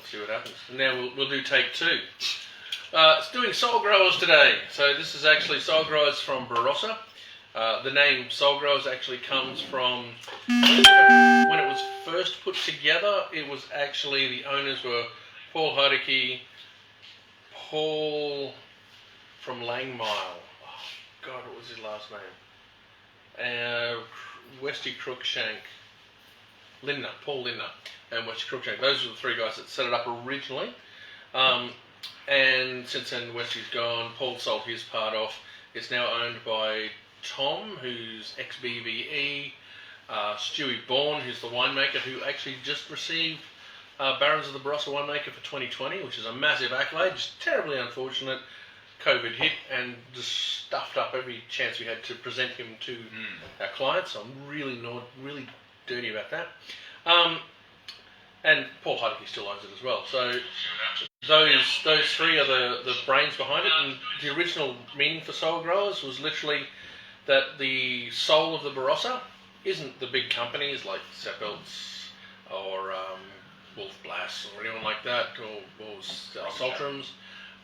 Let's see what happens. And now we'll do take two. It's doing Soul Growers today. So this is actually Soul Growers from Barossa. The name Soul Growers actually comes from when it was first put together. It was actually, the owners were Paul Heidecke, Paul from Langmile. Oh God, what was his last name? Westy Cruikshank. Paul Lindner, and Westy Cruikshank. Those were the three guys that set it up originally. And since then, Westy's gone. Paul sold his part off. It's now owned by Tom, who's ex-BBE, Stewie Bourne, who's the winemaker, who actually just received Barons of the Barossa Winemaker for 2020, which is a massive accolade. Just terribly unfortunate. COVID hit and just stuffed up every chance we had to present him to our clients. So I'm really dirty about that. And Paul Heidecke still owns it as well. So those three are the brains behind it. And the original meaning for Soul Growers was literally that the soul of the Barossa isn't the big companies like Seppelts or Wolf Blass or anyone like that, or Saltrams,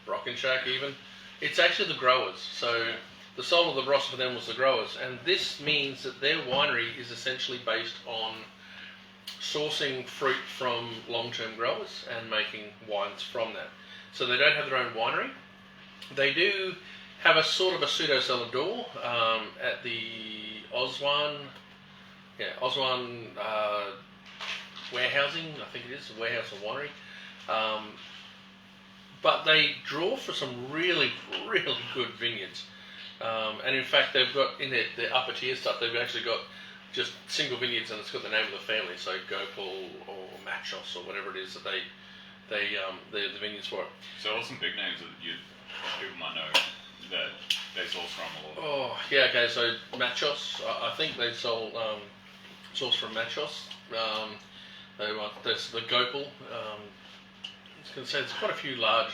Brockenshack even. It's actually the growers. So the soul of the Barossa for them was the growers. And this means that their winery is essentially based on sourcing fruit from long-term growers and making wines from that. So they don't have their own winery. They do have a sort of a pseudo-cellar door at the Oswan warehousing, I think it is, a warehouse and winery. But they draw for some really good vineyards. And in fact, they've got in their upper tier stuff, they've actually got just single vineyards, and it's got the name of the family, so Gopal or Machos or whatever it is that they're the vineyards for it. So what's some big names that people might know that they source from a lot? Oh yeah, okay. So Machos, I think they source from Machos. There's the Gopal. I was going to say there's quite a few large,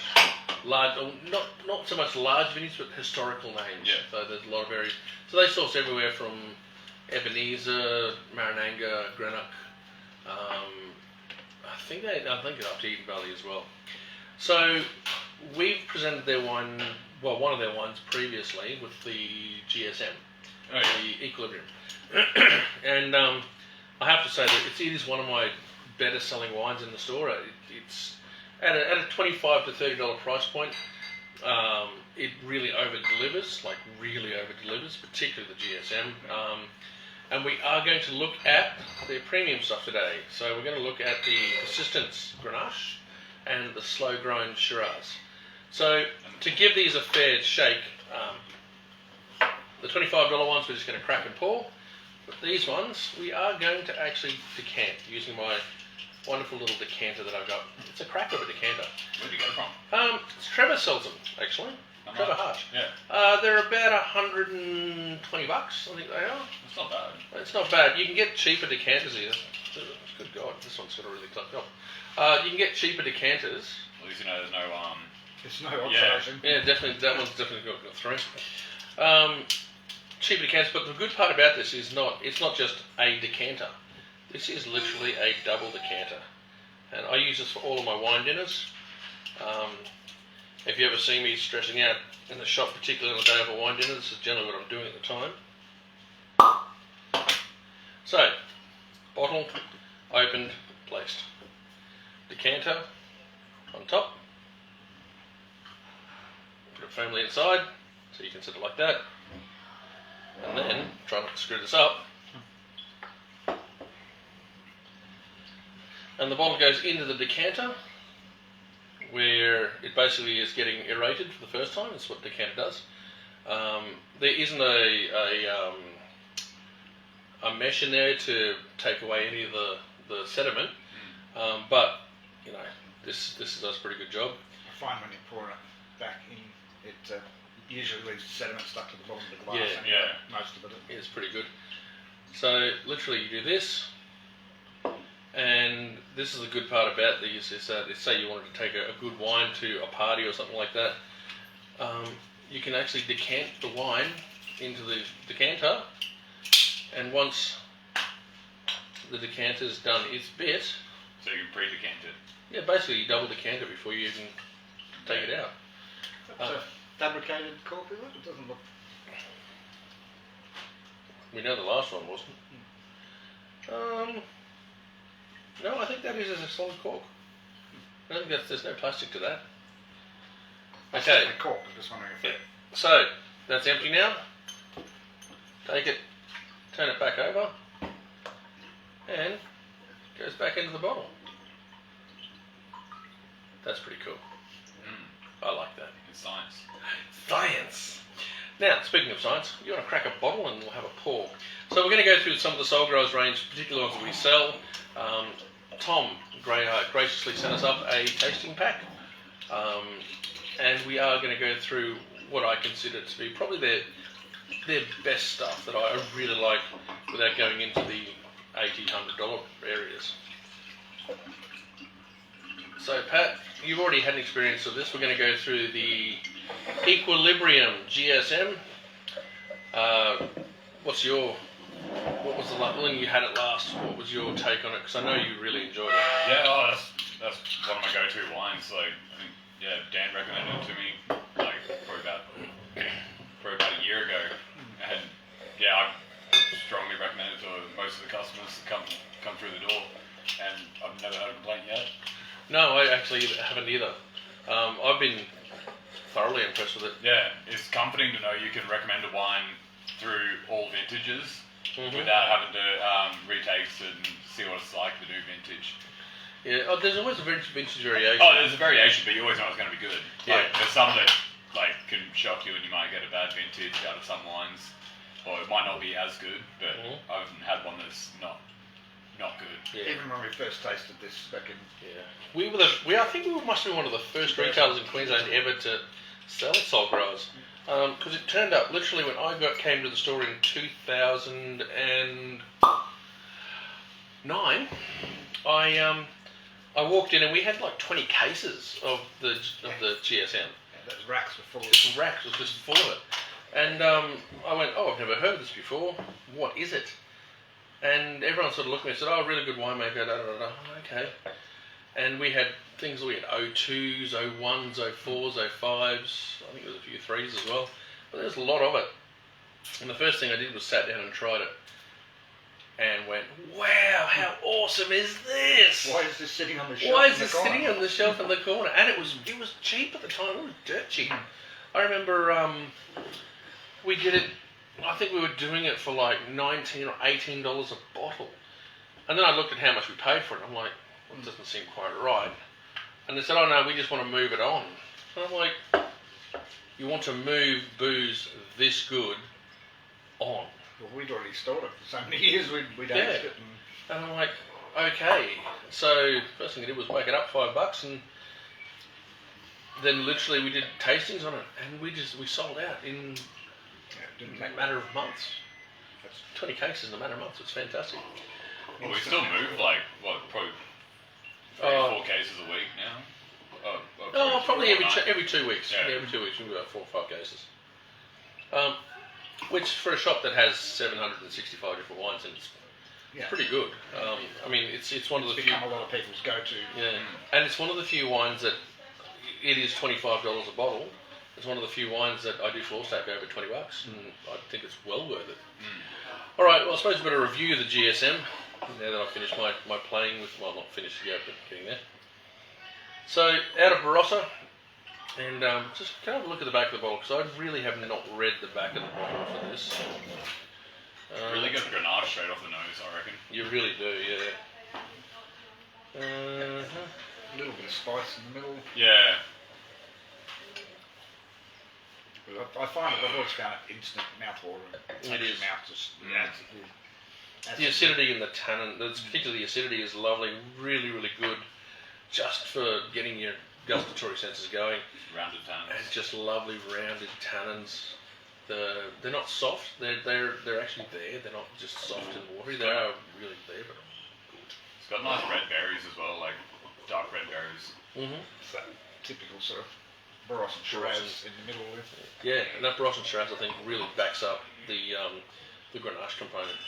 not so much large vineyards, but historical names. Yeah. So there's a lot of so they source everywhere from Ebenezer, Marananga, Greenock. I think it's up to Eden Valley as well. So we've presented their wine, one of their wines previously with the GSM, the Equilibrium, and I have to say that it is one of my better selling wines in the store. It's at a $25 to $30 price point. It really over delivers, particularly the GSM. And we are going to look at their premium stuff today. So we're going to look at the Persistence Grenache and the Slow Grown Shiraz. So to give these a fair shake, the $25 ones we're just going to crack and pour. But these ones we are going to actually decant using my wonderful little decanter that I've got. It's a crack of a decanter. Where did you get it from? Trevor sells them, actually. Trevor Hart. Yeah. They're about $120, I think they are. It's not bad. It's not bad. You can get cheaper decanters here. Good God, this one's got a really clumped up. You can get cheaper decanters. At least you know there's no It's no oxidation. Yeah, definitely. That one's definitely got three. Cheaper decanters, but the good part about this is it's not just a decanter. This is literally a double decanter, and I use this for all of my wine dinners. If you ever see me stressing out in the shop, particularly on the day of a wine dinner, this is generally what I'm doing at the time. So, bottle, opened, placed. Decanter on top. Put it firmly inside, so you can sit it like that. And then, try not to screw this up. And the bottle goes into the decanter, where it basically is getting aerated for the first time. That's what decanter does. There isn't a mesh in there to take away any of the sediment, but you know this does a pretty good job. I find when you pour it back in, it usually leaves sediment stuck to the bottom of the glass. Yeah. Most of it. It's pretty good. So literally, you do this. And this is the good part about these is that say you wanted to take a good wine to a party or something like that, you can actually decant the wine into the decanter, and once the decanter's done its bit, So you can pre-decant it. Yeah, basically you double decant it before you even take it out. That's a fabricated cork, is it? It doesn't look... We know the last one wasn't. No, I think that is a solid cork. I don't think there's no plastic to that. Okay. The cork, I'm just wondering if it... So, that's empty now. Take it, turn it back over, and it goes back into the bottle. That's pretty cool. I like that. It's science. Science! Now, speaking of science, you want to crack a bottle and we'll have a pour. So we're going to go through some of the Soul Growers range, particularly ones that we sell. Tom graciously sent us up a tasting pack. And we are going to go through what I consider to be probably their best stuff that I really like without going into the $80, $100 areas. So Pat, you've already had an experience of this. We're going to go through the Equilibrium GSM. What was the when you had it last? What was your take on it? Because I know you really enjoyed it. Yeah, that's one of my go-to wines. Like, I think, yeah, Dan recommended it to me like probably about a year ago, and yeah, I strongly recommend it to most of the customers that come through the door, and I've never had a complaint yet. No, I actually haven't either. I've been thoroughly impressed with it. Yeah, it's comforting to know you can recommend a wine through all vintages without having to retaste it and see what it's like to do vintage. Yeah, there's always a vintage variation. Oh, there's a variation, but you always know it's going to be good. Yeah. Like, there's some that like can shock you, and you might get a bad vintage out of some wines, or it might not be as good. But I've had one that's not good. Yeah. Even when we first tasted this back in... Yeah. I think we must have been one of the first retailers in Queensland ever to sell Soul Growers. Because it turned up literally when I came to the store in 2009. I walked in and we had like 20 cases of the GSM. Yeah, those racks were full of... Just racks was just full of it. And I went, I've never heard of this before. What is it? And everyone sort of looked at me and said, really good winemaker, da da da da. Okay. And we had things, we had 02s, 01s, 04s, 05s, I think there was a few 3s as well. But there's a lot of it. And the first thing I did was sat down and tried it. And went, wow, how awesome is this? Why is this sitting on the shelf? Why is this sitting on the shelf in the corner? And it was cheap at the time. It was dirt cheap. I remember we did it. I think we were doing it for like $19 or $18 a bottle. And then I looked at how much we paid for it. I'm like, well, it doesn't seem quite right. And they said, no, we just want to move it on. And I'm like, you want to move booze this good on? Well, we'd already stored it for so many years, we'd aged it. And I'm like, okay. So first thing I did was wake it up $5, and then literally we did tastings on it, and we sold out in a matter of months. That's 20 cases in a matter of months. It's fantastic. Well, we still move like probably 3 or 4 cases a week now. Probably every 2 weeks. Yeah. Every 2 weeks we do about 4 or 5 cases. Which for a shop that has 765 different wines, and it's pretty good. I mean, it's one of the few. Become a lot of people's go-to. Yeah, and it's one of the few wines that it is $25 a bottle. It's one of the few wines that I do floor stack over $20, and I think it's well worth it. All right, well, I suppose we better review the GSM now that I've finished my playing with. Well, not finished yet, but getting there. So out of Barossa. And just have a look at the back of the bottle, because I really have not read the back of the bottle for this. Really good Grenache straight off the nose, I reckon. You really do, yeah. A little bit of spice in the middle. Yeah. I find it, I've always found it instant mouth-watering. It is. Mouth just, the acidity and the tannin, particularly the acidity, is lovely, really, really good, just for getting your gustatory senses going. Rounded tannins. And just lovely rounded tannins. They're not soft. They're actually there. They're not just soft and watery. They are really there, but good. It's got nice red berries as well, like dark red berries. It's that typical sort of Barossa Shiraz in the middle there. Yeah, and that Barossa Shiraz I think really backs up the Grenache component.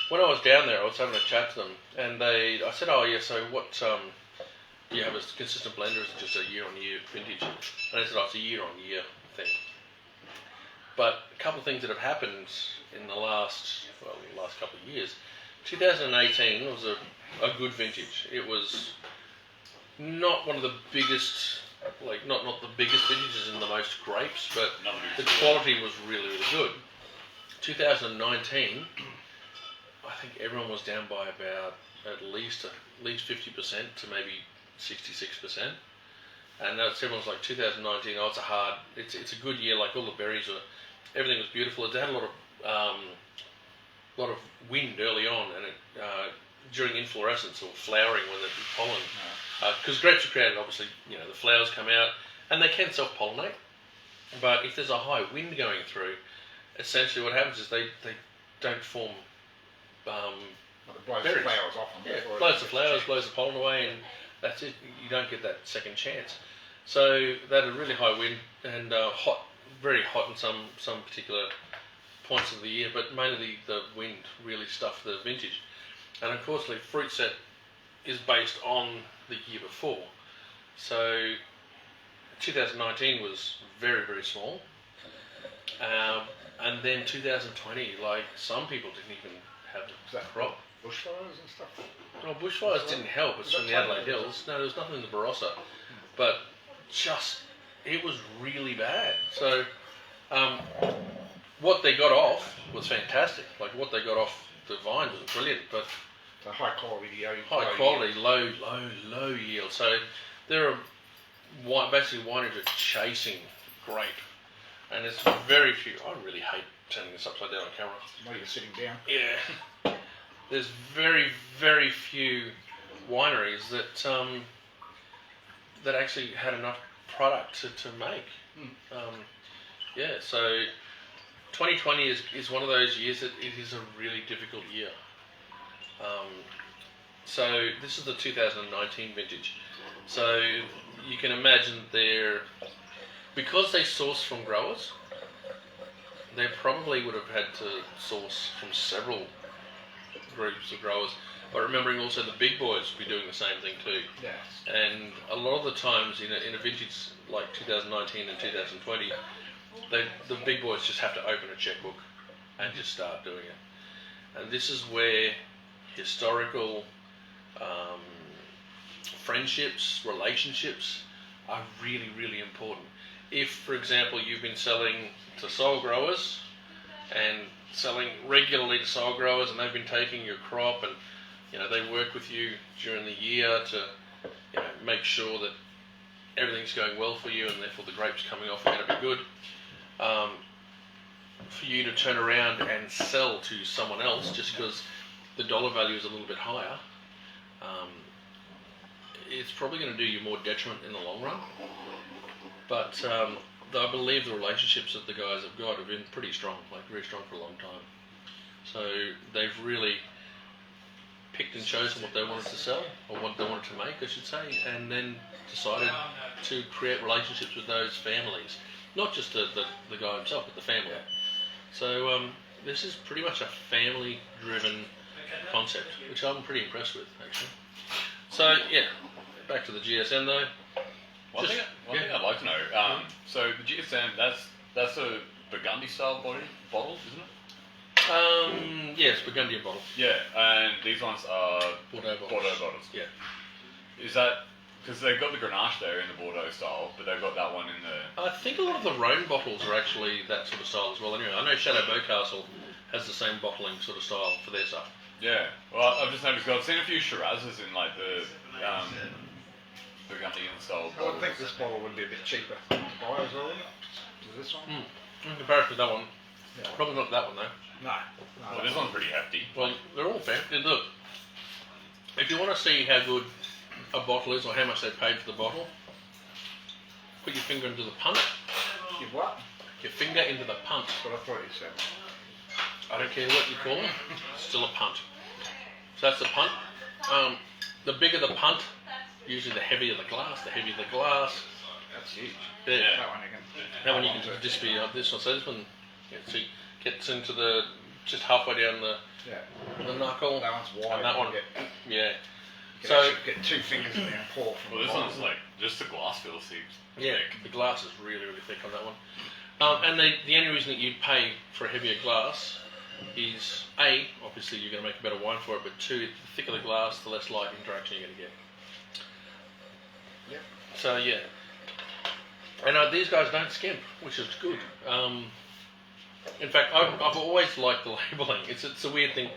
when I was down there, I was having a chat to them, and I said, "Oh yeah, so what? Do you have a consistent blend, or is it just a year-on-year vintage?" And they said, "Oh, it's a year-on-year thing." But a couple of things that have happened in the last couple of years. 2018 was a good vintage. It was not one of the biggest, not the biggest vintages and the most grapes, but the quality was really, really good. 2019, I think everyone was down by about at least 50% to maybe 66%. And everyone's like 2019. Oh, it's a good year. Like all the berries everything was beautiful. It had a lot of wind early on, and during inflorescence or flowering when the pollen, because grapes are created, obviously, the flowers come out and they can self-pollinate. But if there's a high wind going through, essentially what happens is they don't form it blows berries. the flowers off them. Yeah, blows the flowers, blows the pollen away, and that's it. You don't get that second chance. So they had a really high wind and very hot in some particular points of the year, but mainly the wind really stuffed the vintage. And of course, the fruit set is based on the year before. So 2019 was very, very small. And then 2020, some people didn't even have the crop. Bushfires and stuff? Well, bushfires didn't help. It's from the Adelaide Hills. No, there was nothing in the Barossa. But it was really bad. So what they got off was fantastic. What they got off the vines was brilliant. But So high quality, low yield. So there are basically wineries are chasing grape, and there's very few. I really hate turning this upside down on camera. While you're sitting down. Yeah, there's very, very few wineries that actually had enough product to make. So 2020 is one of those years that it is a really difficult year. So this is the 2019 vintage. So you can imagine because they source from growers, they probably would have had to source from several groups of growers. But remembering also the big boys will be doing the same thing too. Yes. And a lot of the times in a vintage like 2019 and 2020, the big boys just have to open a checkbook and just start doing it. And this is where historical friendships, relationships are really, really important. If, for example, you've been selling to soil growers and selling regularly to soil growers, and they've been taking your crop, and they work with you during the year to make sure that everything's going well for you, and therefore the grapes coming off are going to be good. For you to turn around and sell to someone else just because the dollar value is a little bit higher, it's probably going to do you more detriment in the long run. But I believe the relationships that the guys have got have been pretty strong, very strong for a long time. So they've really picked and chosen what they wanted to sell, or what they wanted to make, I should say, and then decided to create relationships with those families. Not just the guy himself, but the family. So this is pretty much a family-driven concept, which I'm pretty impressed with, actually. So, yeah, back to the GSM though. One thing I'd like to know, so the GSM, that's a Burgundy style bottle, isn't it? Yes, Burgundian bottle. Yeah, and these ones are Bordeaux bottles. Yeah. Is that because they've got the Grenache there in the Bordeaux style, but they've got that one in the... I think a lot of the Rhone bottles are actually that sort of style as well. Anyway, I know Chateau Beaucastle has the same bottling sort of style for their stuff. Yeah, well, I've just noticed, I've seen a few Shirazes in the Burgundian style I bottles. would think this bottle would be a bit cheaper to buy as well, wouldn't it? Is this one? In comparison with that one, Yeah. probably not that one though. No. Well, this one's pretty hefty. Well, they're all fair. Look, if you want to see how good a bottle is or how much they paid for the bottle, put your finger into the punt. Give what? Your finger into the punt. That's what I thought you said. I don't care what you call them, it's still a punt. So that's the punt. The bigger the punt, usually the heavier the glass. The heavier the glass, That's huge. yeah. That one you can. That one you can just be this one. So this one, see, gets into the just halfway down Yeah. the knuckle. That one's wide. And that one, You yeah. can So actually get 2 fingers in there and pour from Well, the this bottom. one's like just the glass feel seems yeah, thick. the glass is really thick on that one. And the only reason that you'd pay for a heavier glass is A, obviously you're going to make a better wine for it, but 2, the thicker the glass, the less light interaction you're going to get. Yep. So yeah, and these guys don't skimp, which is good. In fact, I've always liked the labelling. It's a weird thing.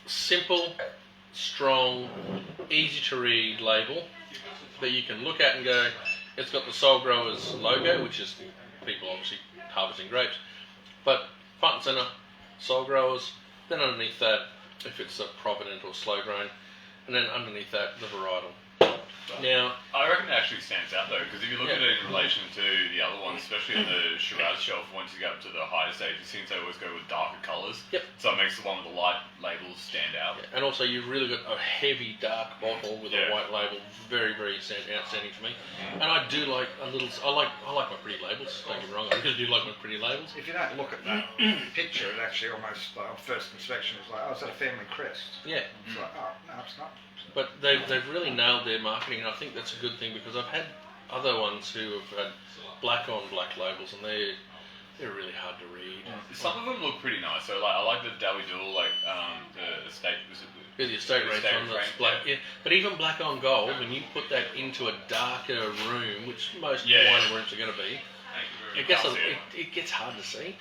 Simple, strong, easy to read label that you can look at and go, it's got the Soul Growers logo, which is people obviously harvesting grapes, but front and centre, Soul Growers. Then underneath that, if it's a Provident or slow grown, and then underneath that, the varietal. Now, I reckon it actually stands out though, because if you look at it in relation to the other ones, especially in the Shiraz shelf, once you get up to the higher stage, it seems they always go with darker colours. Yep. So it makes the one with the light labels stand out. and also you've really got a heavy dark bottle with a white label, very outstanding for me. And I do like a little. I like my pretty labels. Don't get me wrong, I really do like my pretty labels. If you don't look at that picture, it actually almost, like, on first inspection, it's like, oh, is that a family crest? Yeah. It's like, oh, no, it's not. But they've really nailed their marketing, and I think that's a good thing because I've had other ones who have had black on black labels, and they're really hard to read. Some of them look pretty nice. So like I like the Dowie Dual, like the estate. Was it Yeah, the estate range estate one that's range, black. Yeah. But even black on gold, when you put that into a darker room, which most Yeah. wine rooms are going to be, it gets hard to see.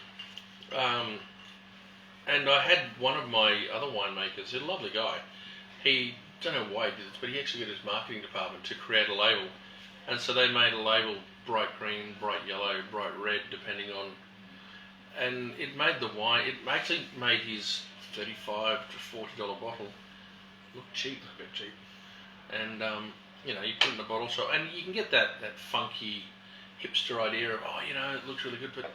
And I had one of my other winemakers, a lovely guy. He, don't know why he did this, but he actually got his marketing department to create a label. And so they made a label bright green, bright yellow, bright red, depending on. And it made the wine, it actually made his $35 to $40 bottle look cheap, a bit cheap. And, you put it in a bottle, and you can get that funky hipster idea of, it looks really good, but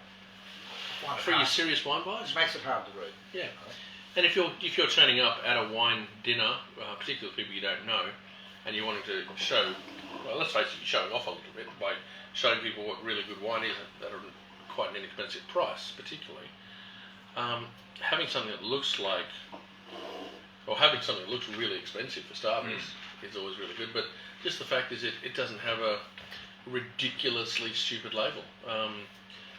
for your serious wine buyers, It makes it hard to read. yeah. And if you're turning up at a wine dinner, particularly people you don't know, and you're wanting to show, well, let's face it, you're showing off a little bit by showing people what really good wine is at quite an inexpensive price, particularly. Having something that looks like, or having something that looks really expensive for starters is always really good. But just the fact is, it doesn't have a ridiculously stupid label,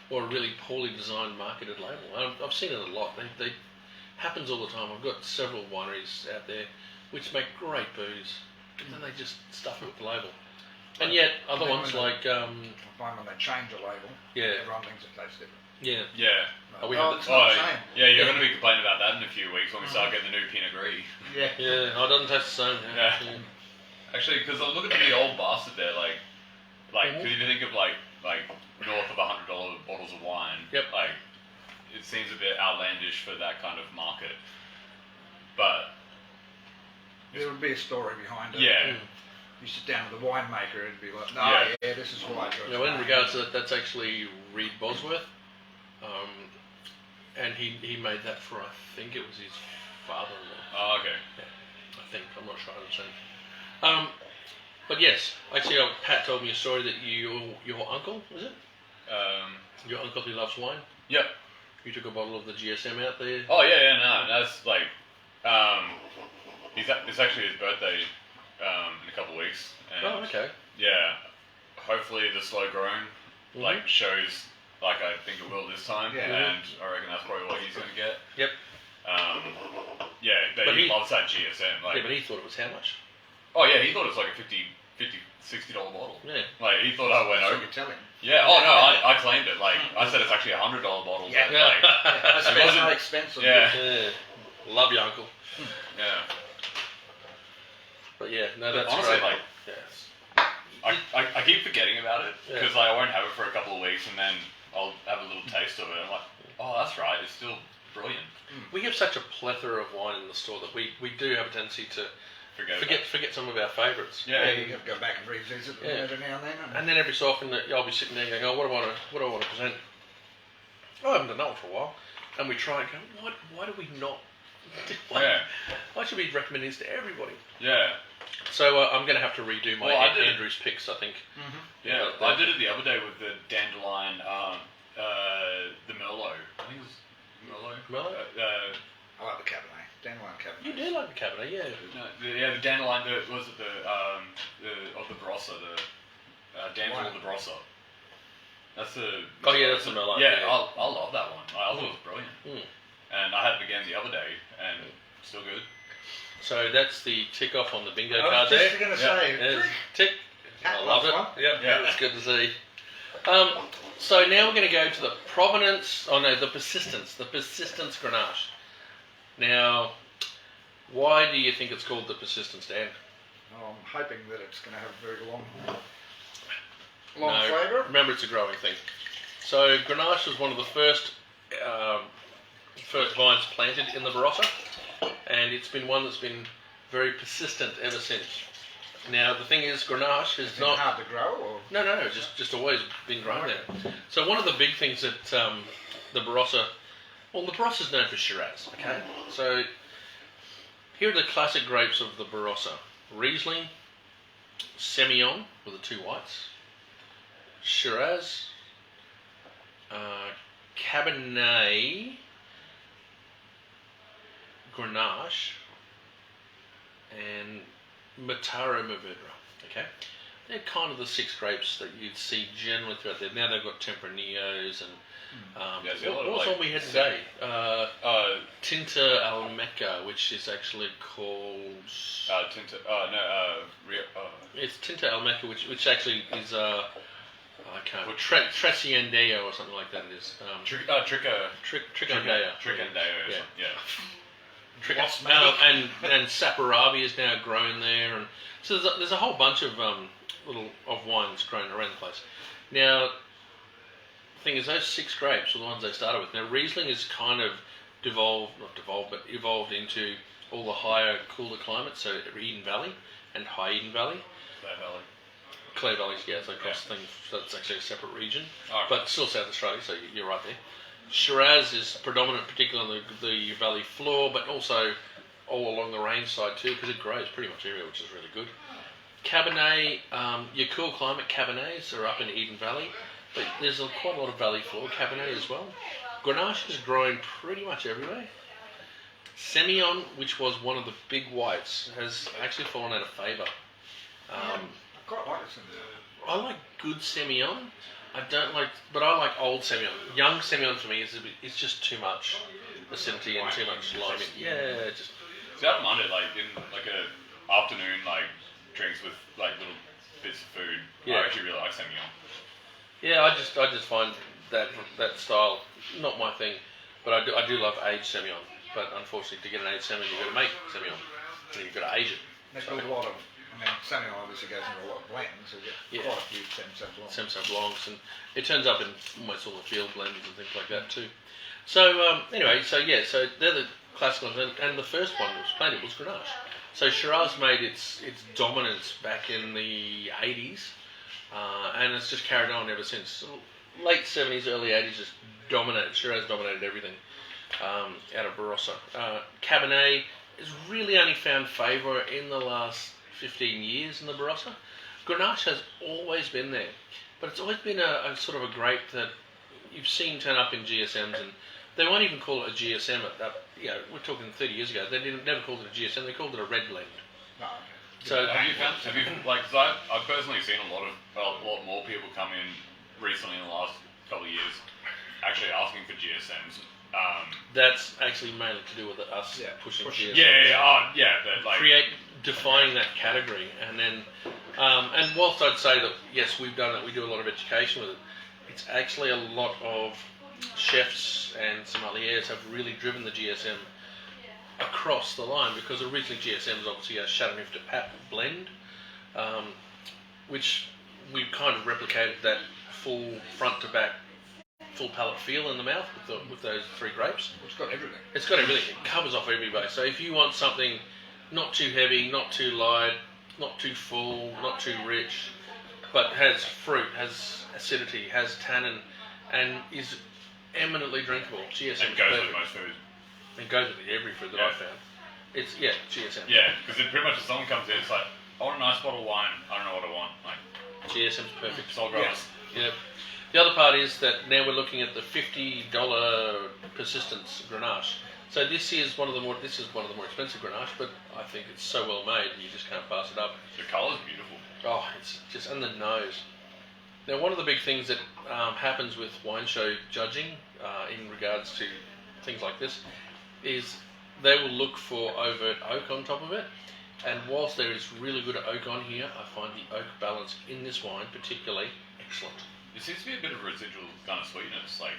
or a really poorly designed marketed label. I've seen it a lot. They happens all the time. I've got several wineries out there which make great booze, and then they just stuff it with the label. And yet other And then ones when like I find when they change a label, yeah, everyone thinks it tastes different. yeah. Yeah. Oh, we Oh, have it's the, not the same. Yeah, you're going to be complaining about that in a few weeks when we start getting the new Pinot Gris. Yeah. yeah. It doesn't taste the same. Yeah. Actually, because I look at the old bastard there, like, Mhm. because if you think of like north of $100 bottles of wine, Yep. like, it seems a bit outlandish for that kind of market. But There would be a story behind it. yeah, You sit down with a winemaker, it'd be like, no, Yeah. yeah, this is why. Well, in regards to that, that's actually Reed Bosworth, and he made that for, I think it was his father-in-law. oh, okay. I think, I'm not sure 100%. But yes, actually, Pat told me a story that your uncle, was it? Your uncle who loves wine. Yep. You took a bottle of the GSM out there. Oh yeah, no, that's like, it's actually his birthday in a couple of weeks. And Oh, okay. yeah, hopefully the slow grown like shows like I think it will this time, Yeah. and I reckon that's probably what he's gonna get. Yep. Yeah, but he he- loves that GSM. Like, Yeah, but he thought it was how much? oh yeah, he thought it was like a $60 bottle. Yeah. Like he thought I went So over. you tell him. Yeah. Oh no, I claimed it. Like I said, it's actually a $100 bottle. Yeah. But, like, That's it wasn't- not expensive. Yeah. Yeah. Love your uncle. yeah. But yeah, no, But that's honestly, great. like, Yes. I keep forgetting about it Yeah. because I won't have it for a couple of weeks and then I'll have a little taste of it. I'm like, oh, that's right. It's still brilliant. We have such a plethora of wine in the store that we do have a tendency to forget some of our favourites. Yeah. You have to go back and revisit them Yeah. every now and then. And then every so often I'll be sitting there going, oh, what do I want to present? Oh, I haven't done that one for a while. And we try and go, why do we not? Why should we recommend this to everybody? Yeah. So I'm going to have to redo my Well, I did it. Andrew's picks, I think. Yeah. I did it the other day with the dandelion, the Merlot, Merlot? I like the Cabernet. Dandelion Cabernet. You do like the Cabernet, yeah. No, the dandelion. Was it the of the Barossa? The damsel of the Barossa. That's the. Oh yeah, that's the Merlot. Yeah, I love that one. I thought it was brilliant. Mm. And I had it again the other day, and still good. So that's the tick off on the bingo I card was there. just going to say. There's tick. I love it. One. Yep, Yeah. it's good to see. So now we're going to go to the provenance. Oh no, the persistence. The persistence Grenache. Now, why do you think it's called the persistence, Dan? Oh, I'm hoping that it's going to have a very long No, flavour. remember, it's a growing thing. So Grenache was one of the first vines planted in the Barossa, and it's been one that's been very persistent ever since. Now the thing is, Grenache is not hard to grow, or no, just always been grown there. So one of the big things that the Barossa, well, the Barossa is known for Shiraz. Okay, so here are the classic grapes of the Barossa: Riesling, Semillon with the two whites, Shiraz, Cabernet, Grenache, and Mataro Mourvedre. Okay, they're kind of the 6 grapes that you'd see generally throughout there. Now they've got Tempraneos and what's one we had today? Tinta Almeca, which is actually called it's Tinta Almeca, which actually is I can't Trasciendeo or something like that. It is Tricandeo. And Saparavi is now grown there, and so there's a whole bunch of wines grown around the place. Now, the thing is, those 6 grapes are the ones they started with. Now, Riesling is kind of evolved into all the higher, cooler climates. So Eden Valley and High Eden Valley. Clare Valley, yeah, so across things. So it's actually a separate region, but still South Australia. So you're right there. Shiraz is predominant, particularly on the valley floor, but also all along the range side too, because it grows pretty much everywhere, which is really good. Cabernet, your cool climate Cabernets are up in Eden Valley, but there's quite a lot of valley floor Cabernet as well. Grenache is growing pretty much everywhere. Semillon, which was one of the big whites, has actually fallen out of favour. I quite like it. I like good Semillon. But I like old Semillon. Young Semillon for me is just too much acidity and too much lime. Yeah, just. See, I don't mind it in a afternoon drinks with little bits of food. Yeah. I actually really like Semillon. Yeah, I just find that style not my thing, but I do love aged Semillon. But unfortunately, to get an aged Semillon, you've got to make Semillon, and you've got to age it. They do a lot of. Semillon obviously goes into a lot of blends, so you get quite a few Semillon Blancs, and it turns up in almost all the field blends and things like that too. So anyway, so they're the classical, and the first one was planted was Grenache. So Shiraz made its dominance back in the 80s, and it's just carried on ever since. So late 70s, early 80s, Shiraz dominated everything out of Barossa. Cabernet has really only found favour in the last 15 years in the Barossa. Grenache has always been there, but it's always been a sort of a grape that you've seen turn up in GSMs, and they won't even call it a GSM. We're talking 30 years ago. They never called it a GSM. They called it a red blend. No. So have you I've personally seen a lot more people come in recently in the last couple of years, actually asking for GSMs. That's actually mainly to do with us pushing GSMs. Defining that category, and then and whilst I'd say that yes, we've done it, we do a lot of education with it. It's actually a lot of chefs and sommeliers have really driven the GSM across the line, because originally GSM was obviously a Chateauneuf de Pape blend, which we've kind of replicated that full front to back, full palate feel in the mouth with those 3 grapes. It's got everything. It's got everything. It covers off every base. So if you want something not too heavy, not too light, not too full, not too rich, but has fruit, has acidity, has tannin, and is eminently drinkable. GSM. And goes with most food. It goes with every food that I've found. It's GSM. Yeah, because pretty much if someone comes in, it's like, I want a nice bottle of wine. I don't know what I want. Like GSM's perfect. Soul growers. Yep. The other part is that now we're looking at the $50 persistence Grenache. So this is one of the more expensive Grenache, but I think it's so well made you just can't pass it up. The colour's beautiful. Oh, it's just and the nose. Now, one of the big things that happens with wine show judging in regards to things like this is they will look for overt oak on top of it. And whilst there is really good oak on here, I find the oak balance in this wine particularly excellent. There seems to be a bit of residual kind of sweetness, like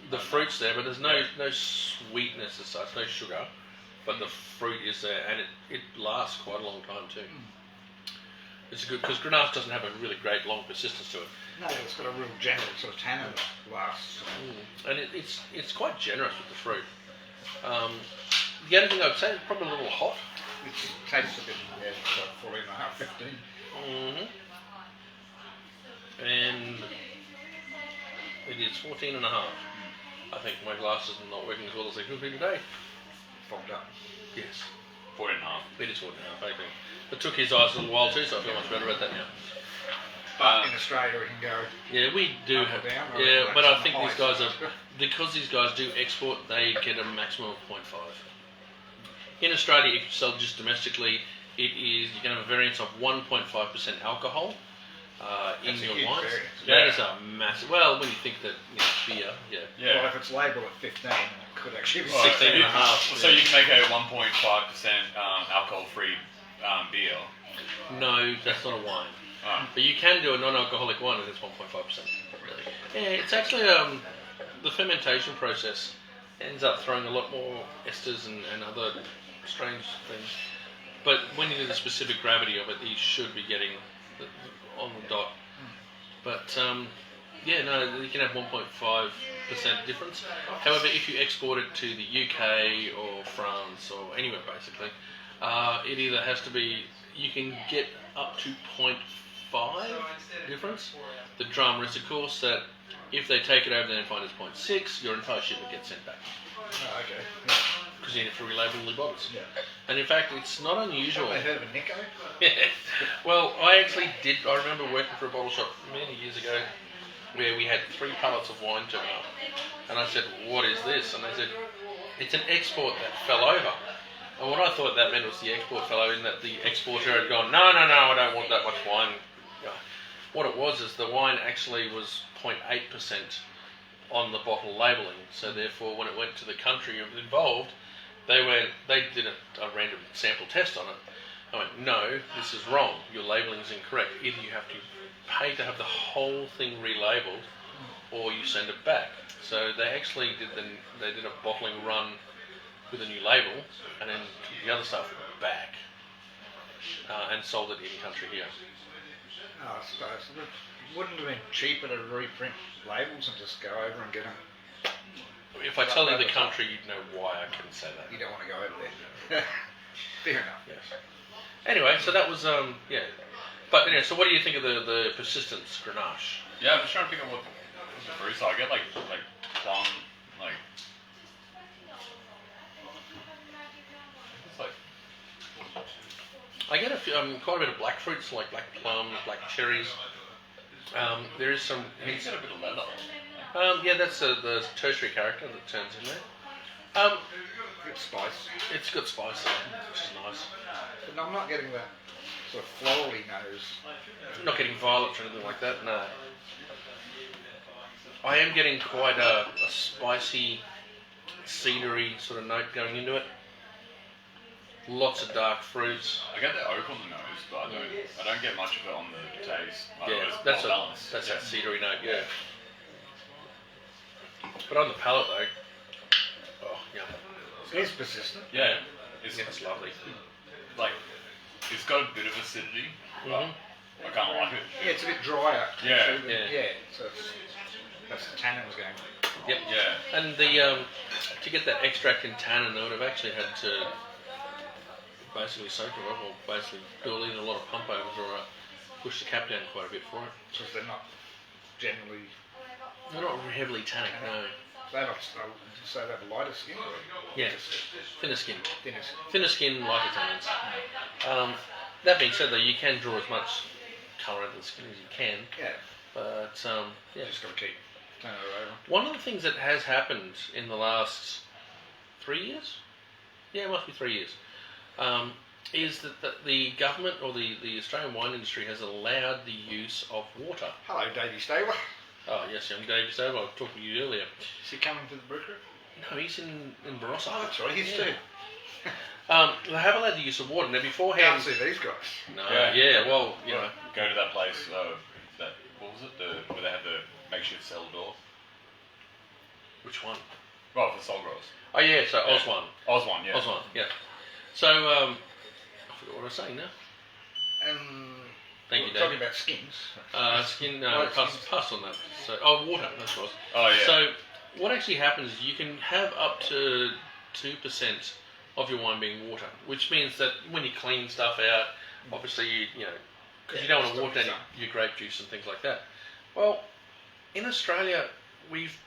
the fruit's there, but there's no sweetness as such, no sugar, but the fruit is there, and it lasts quite a long time too. It's good because Grenache doesn't have a really great long persistence to it. No, it's got a real gentle sort of tannin that lasts. And it's quite generous with the fruit. The only thing I'd say is probably a little hot. It tastes a bit, it's like 14.5, 15. And it is 14.5. I think my glasses are not working as well as they could be today. Fogged up. Yes. 14.5. It is 14.5, I think. It took his eyes a little while too, so I feel much better about that now. But in Australia we can go. Yeah, we do up or have. down, Yeah, like but I some think these ice. guys are because these guys do export. They get a maximum of 0.5. In Australia, if you sell just domestically, it is you can have a variance of 1.5% alcohol in That's a your huge wines. variance. That is a massive. Well, when you think that beer, Yeah. Well, if it's labelled at 15, it could actually be Well, 16.5. So you can make a 1.5% alcohol-free beer. No, that's not a wine. Oh. But you can do a non-alcoholic wine and it's 1.5%. Really. Yeah, it's actually the fermentation process ends up throwing a lot more esters and other strange things. But when you do the specific gravity of it, you should be getting on the dot. But yeah, no, you can have 1.5% difference. However, if you export it to the UK or France or anywhere basically, it either has to be, you can get up to 0.5 difference. The drama is, of course, that if they take it over there and find it's 0.6, your entire shipment gets sent back. Oh, okay. Because you need to relabel the bottles. Yeah. And in fact, it's not unusual. Have they heard of a Nico? Yeah. Well, I actually did. I remember working for a bottle shop many years ago where we had 3 pallets of wine turn up. And I said, what is this? And they said, it's an export that fell over. And what I thought that meant was the export fell over, and that the exporter had gone, no, I don't want that much wine. Yeah. What it was is the wine actually was 0.8% on the bottle labelling. So therefore, when it went to the country involved, they did a random sample test on it. I went, no, this is wrong. Your labelling is incorrect. Either you have to pay to have the whole thing relabeled, or you send it back. So they actually did a bottling run with a new label, and then took the other stuff back and sold it in country here. Oh, I suppose. Wouldn't it have been cheaper to reprint labels and just go over and get them? If I tell you the country, you'd know why I couldn't say that. You don't want to go over there. Fair enough. Yes. Anyway, so that was yeah. But anyway, so what do you think of the persistence Grenache? Yeah, I'm just trying to think of what the fruits are. I get like plum, like it's like I get quite a bit of black fruits, like black plum, black cherries. There is some. you get a bit of leather. Yeah, that's the tertiary character that turns in there. Good spice. It's got spice in it, which is nice. But I'm not getting that sort of florally nose. I'm not getting violets or anything like that, no. I am getting quite a spicy, cedary sort of note going into it. Lots of dark fruits. I get the oak on the nose, but I don't get much of it on the taste. Yeah, It's that's well balanced. that cedary note, yeah. But on the palate though, oh yeah, It's persistent. Yeah, it's it's lovely. like it's got a bit of acidity, but I kind of like it. Yeah, it's a bit drier. Yeah. So Yeah. So that's the tannin was going. Yep. Yeah. And the to get that extract in tannin, I would have actually had to basically soak it up, or basically do a lot of pump overs, or push the cap down quite a bit for it. Because they're not generally. They're not heavily tannic, no. They're not so they have a lighter skin. Yeah, thinner skin. Thinner skin. Thinner skin, lighter tannins. That being said, though, you can draw as much colour out of the skin as you can. Yeah. But yeah. Just got to keep turning it over. One of the things that has happened in the last 3 years, yeah, it must be 3 years, is that the government or the Australian wine industry has allowed the use of water. Hello, Davey Staver. Oh yes, I'm Davey Stover. I was talking to you earlier. Is he coming to the brew crew? No, he's in Barossa. Oh, that's right, he's too. They have allowed the use of water. Now beforehand... Can't see these guys. No, yeah, well, you know. Go to that place, that, what was it, where they had the makeshift cellar door? Which one? Right, for Soul Growers. Oh yeah, so Yeah. Oswan. Oswan, yeah. Oswan, yeah. So, I forgot what I was saying now. Thank you, talking David. about skins. Skin, Right, pass on that. So, water, that's what it was. Oh, yeah. So, what actually happens is you can have up to 2% of your wine being water, which means that when you clean stuff out, obviously, you know, because you don't want to water down your grape juice and things like that. Well, in Australia, we've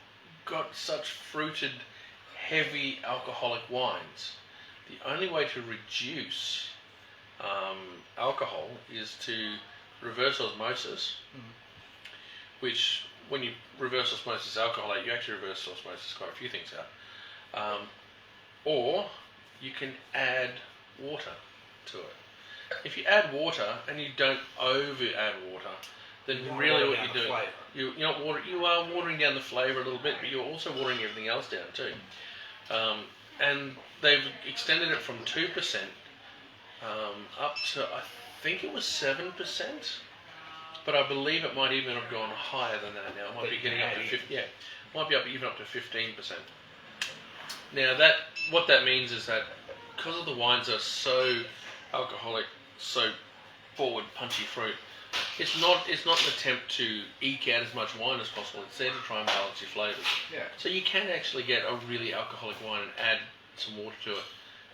got such fruited, heavy alcoholic wines. The only way to reduce alcohol is to reverse osmosis, which when you reverse osmosis alcohol out, you actually reverse osmosis quite a few things out. Or you can add water to it. If you add water and you don't over add water, then really what you're doing, you are watering down the flavour a little bit, but you're also watering everything else down too. And they've extended it from 2% up to, I think it was 7%, but I believe it might even have gone higher than that now. It might be getting up to 50. Yeah, it might be even up to 15%. Now what that means is that because of the wines are so alcoholic, so forward, punchy fruit, it's not an attempt to eke out as much wine as possible. It's there to try and balance your flavours. Yeah. So you can actually get a really alcoholic wine and add some water to it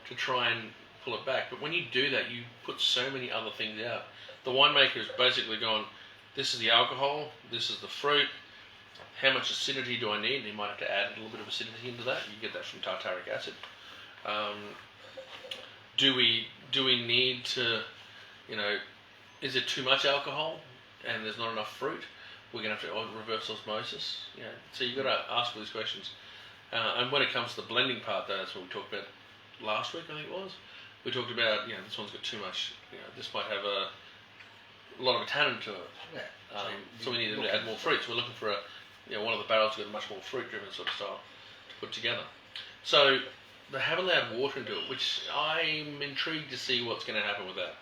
to try and pull it back. But when you do that, you put so many other things out. The winemaker has basically gone, this is the alcohol, this is the fruit, how much acidity do I need? And you might have to add a little bit of acidity into that. You get that from tartaric acid. Do we need to, you know, is it too much alcohol and there's not enough fruit? We're going to have to reverse osmosis. You know, so you've got to ask all these questions. And when it comes to the blending part, though, that's what we talked about last week, I think it was. We talked about, you know, this one's got too much, you know, this might have a lot of a tannin to it. Yeah. So we need to add more fruit. So we're looking for one of the barrels with a much more fruit-driven sort of style to put together. So they haven't allowed water into it, which I'm intrigued to see what's going to happen with that.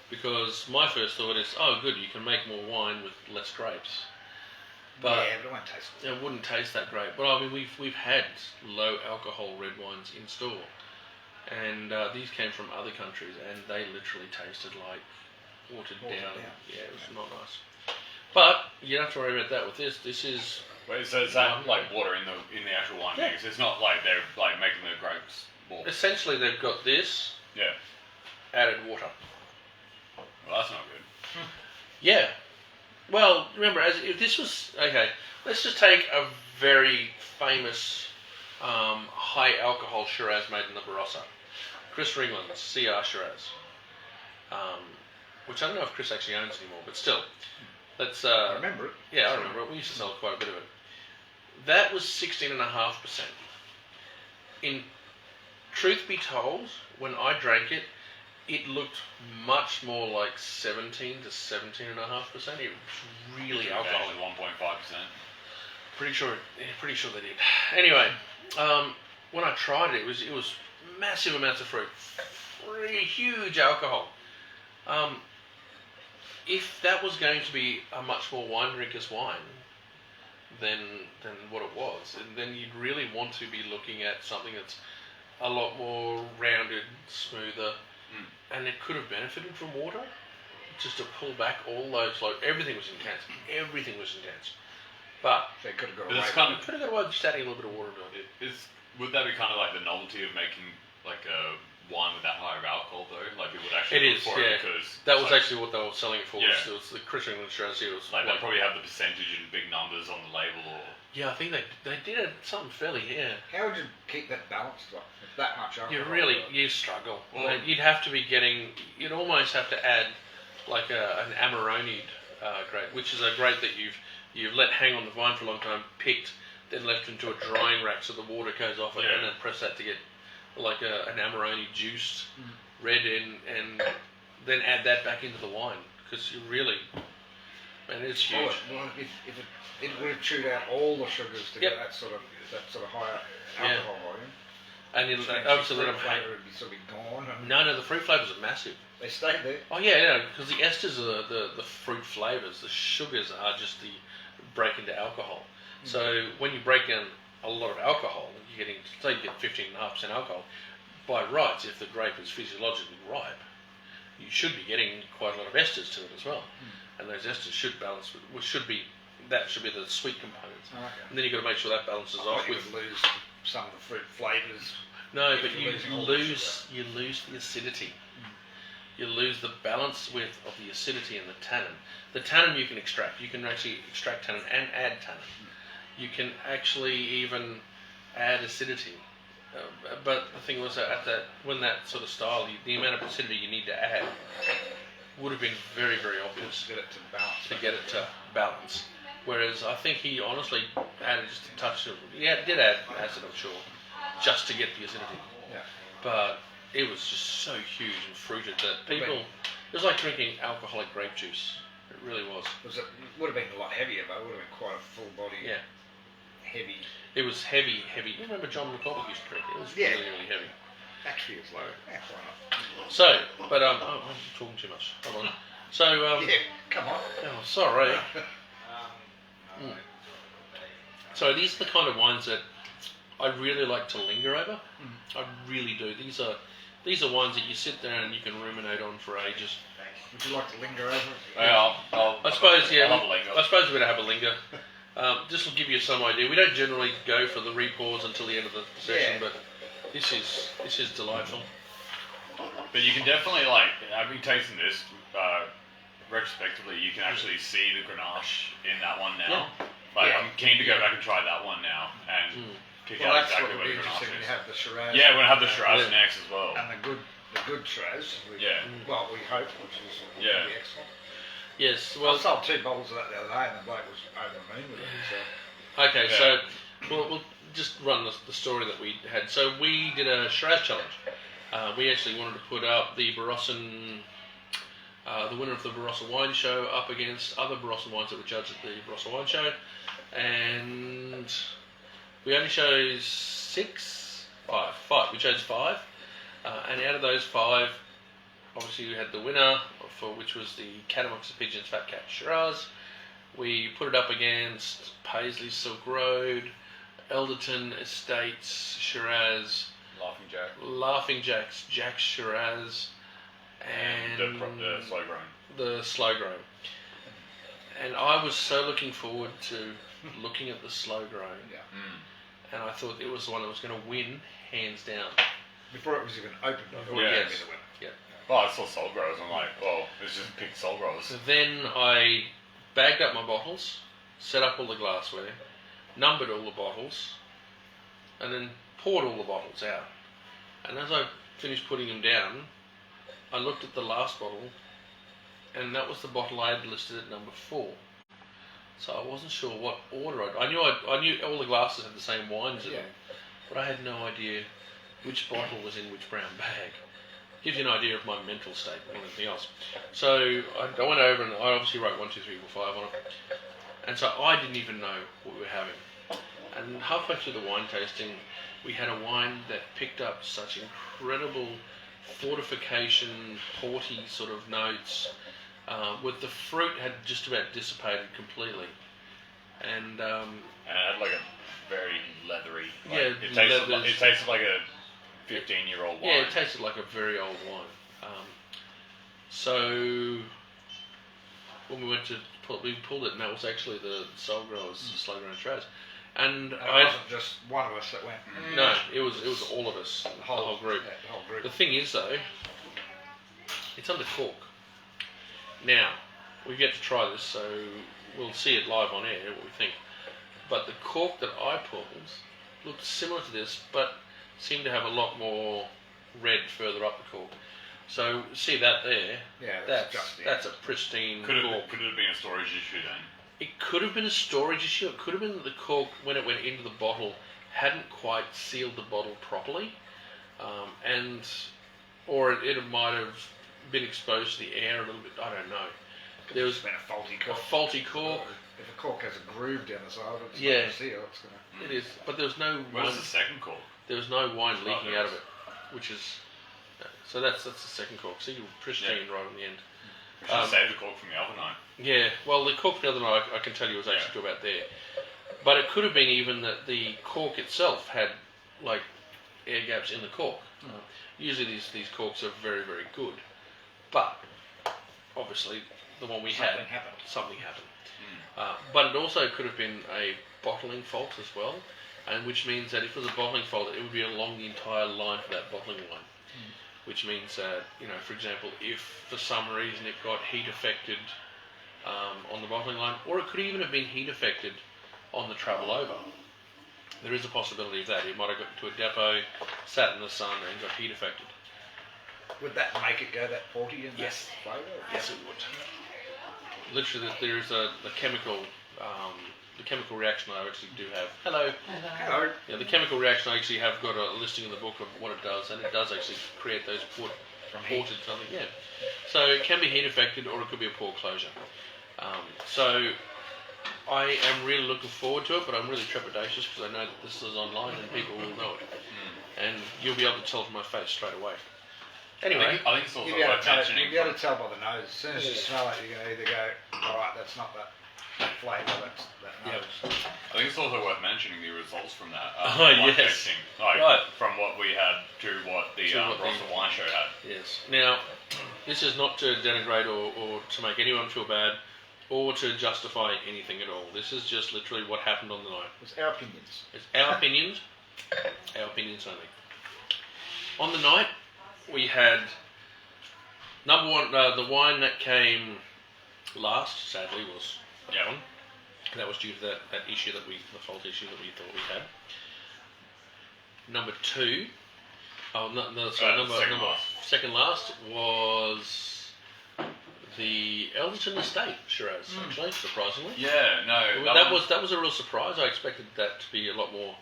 Because my first thought is, oh, good, you can make more wine with less grapes. But yeah, but it won't taste good. It wouldn't taste that great. But I mean, we've had low alcohol red wines in store, and these came from other countries, and they literally tasted like watered down. Yeah, it was not nice. But you don't have to worry about that with this. This is. Wait, so is that like water in the actual wine mix? It's not like they're like making the grapes more. Essentially, they've got this. Yeah. Added water. Well, that's not good. Yeah. Well, remember, if this was okay, let's just take a very famous high alcohol Shiraz made in the Barossa, Chris Ringland's CR Shiraz, which I don't know if Chris actually owns anymore, but still, let's. I remember it. Yeah, I remember it. We used to sell quite a bit of it. That was 16.5%. In truth be told, when I drank it, it looked much more like 17 to 17.5%. It was really alcoholic. 1.5%. Pretty sure they did. Anyway, when I tried it, it was massive amounts of fruit, really huge alcohol. If that was going to be a much more wine drinker's wine than what it was, then you'd really want to be looking at something that's a lot more rounded, smoother. And it could have benefited from water, just to pull back all those. Like everything was intense. Everything was intense. But they could have got but away. Could have got away with just adding a little bit of water to it. Would that be kind of like the novelty of making like a wine with that high of alcohol though? Like people would actually It is, look for yeah. it because That was actually what they were selling it for. Yeah. It was the Chris Ringland Shiraz. It was like they probably have the percentage in big numbers on the label or. Yeah, I think they did it something fairly. Yeah. How would you keep that balanced like with that much alcohol? You struggle. Well, You'd have to be getting. You'd almost have to add like an Amarone grape, which is a grape that you've let hang on the vine for a long time, picked, then left into a drying rack so the water goes off it, and then press that to get like an Amarone juiced red in, and then add that back into the wine, because you really, man, it's huge. Well, if it would have chewed out all the sugars to get that sort of higher alcohol volume. And you obviously let them hang. Flavour would be sort of gone. No, the fruit flavours are massive. They stayed there. Oh yeah, because the esters are the fruit flavours. The sugars are just the break into alcohol. So when you break down a lot of alcohol, you're getting, say you get 15.5% alcohol. By rights, if the grape is physiologically ripe, you should be getting quite a lot of esters to it as well. And those esters should balance. Should be the sweet components. Okay. And then you've got to make sure that balances off with. You would lose some of the fruit flavours. No, but you lose the acidity. You lose the balance of the acidity and the tannin. The tannin you can extract. You can actually extract tannin and add tannin. You can actually even add acidity. But the thing was that when that sort of style, the amount of acidity you need to add would have been very, very obvious to get it to balance. balance. Whereas I think he honestly added just a touch of, did add acid, I'm sure, just to get the acidity. Yeah. But it was just so huge and fruited that people, it was like drinking alcoholic grape juice. It really was. It would have been a lot heavier, but it would have been quite a full body. Yeah. Heavy. It was heavy. You remember John McCormick used to drink it? It was really, really heavy. Actually, it's like, why not? So, but I'm talking too much. Hold on. So, come on. oh, sorry. So these are the kind of wines that I really like to linger over. I really do. These are wines that you sit there and you can ruminate on for ages. Would you like to linger over it? Yeah, I suppose, yeah. I'll have a linger. I suppose we're going to have a linger. Just to give you some idea, we don't generally go for the repours until the end of the session, but this is delightful. But you can definitely, like, having tasted this, retrospectively, you can actually see the Grenache in that one now. I'm keen to go back and try that one now and pick out exactly what the Grenache is. Have the Shiraz. Yeah, we're going to have the Shiraz next as well. And the good Shiraz. Well, we hope, which is be excellent. Yes, well, I sold 2 bottles of that the other day, and the bloke was over the moon with it. So. Okay, so we'll just run the story that we had. So we did a Shiraz challenge. We actually wanted to put up the Barossan, the winner of the Barossa Wine Show, up against other Barossa wines that were judged at the Barossa Wine Show, and we only chose five. We chose 5, and out of those 5, obviously we had the winner, which was the Catamox of Pigeons Fat Cat Shiraz. We put it up against Paisley Silk Road, Elderton Estates Shiraz, Laughing Jack's Jack Shiraz, and the slow grown. The slow grown. And I was so looking forward to looking at the slow grown. And I thought it was the one that was going to win, hands down. Before it was even opened, I thought yes. Yeah. Oh, I saw Soul Growers. I'm like, it's just picked Soul Growers. So then I bagged up my bottles, set up all the glassware, numbered all the bottles, and then poured all the bottles out. And as I finished putting them down, I looked at the last bottle, and that was the bottle I had listed at number 4. So I wasn't sure what order I knew all the glasses had the same wines in them, but I had no idea which bottle was in which brown bag. Gives you an idea of my mental state more than anything else. So I went over and I obviously wrote 1, 2, 3, 4, 5 on it. And so I didn't even know what we were having. And halfway through the wine tasting, we had a wine that picked up such incredible fortification, porty sort of notes, with the fruit had just about dissipated completely. And it had like a very leathery. It tasted like a 15-year-old wine. Yeah, it tasted like a very old wine. So when we went to we pulled it, and that was actually the Soul Growers Slow Grown Shiraz. And it wasn't just one of us that went. No, it was all of us, the whole group. Yeah, the whole group. The thing is though, it's under cork. Now we get to try this, so we'll see it live on air what we think. But the cork that I pulled looked similar to this, but seemed to have a lot more red further up the cork. So see that there. Yeah, That's a pristine Could cork. it have been a storage issue then? It could have been a storage issue. It could have been that the cork, when it went into the bottle, hadn't quite sealed the bottle properly, or it might have been exposed to the air a little bit. I don't know. There was been a faulty a cork. faulty cork. If a cork has a groove down the side, it's not Yeah. going to seal. It's going to. It is, but there was no Where's wine. the second cork? There was no wine Oh, leaking there out of is. it, which is so. That's the second cork. See, you were pristine right on the end. We should have saved the cork from the other night. Yeah, well, the cork the other night, I can tell you, was actually to about there. But it could have been even that the cork itself had, like, air gaps in the cork. Usually these corks are very, very good. But, obviously, the one we had, something happened. But it also could have been a bottling fault as well, and which means that if it was a bottling fault, it would be along the entire line for that bottling line. Which means that, for example, if for some reason it got heat affected on the bottling line, or it could even have been heat affected on the travel over. There is a possibility of that. It might have got to a depot, sat in the sun, and got heat affected. Would that make it go that porty in Yes. that flavour? Yes, it would. Literally, there is the chemical reaction I actually do have. Hello. Hello. Yeah, the chemical reaction I actually have got a listing in the book of what it does, and it does actually create those ported something. Yeah. So it can be heat affected, or it could be a pore closure. So I am really looking forward to it, but I'm really trepidatious because I know that this is online and people will know it, and you'll be able to tell from my face straight away. Anyway, I think it's also You'll be able worth to tell, mentioning. you'll be able to tell by the nose. As soon as you smell it, you can either go, all right, that's not that flavour, that's that nose. I think it's also worth mentioning the results from that. Oh, wine yes. tasting, like, Right. From what we had to what the Rossa Wine Show had. yes. Now, this is not to denigrate or to make anyone feel bad, or to justify anything at all. This is just literally what happened on the night. It's our opinions. It's our opinions only. On the night, we had number one. The wine that came last, sadly, was that one. That was due to that issue the fault issue that we thought we had. Number two, second last was the Elderton Estate Shiraz. Actually, surprisingly. Yeah, no. That was a real surprise. I expected that to be a lot more,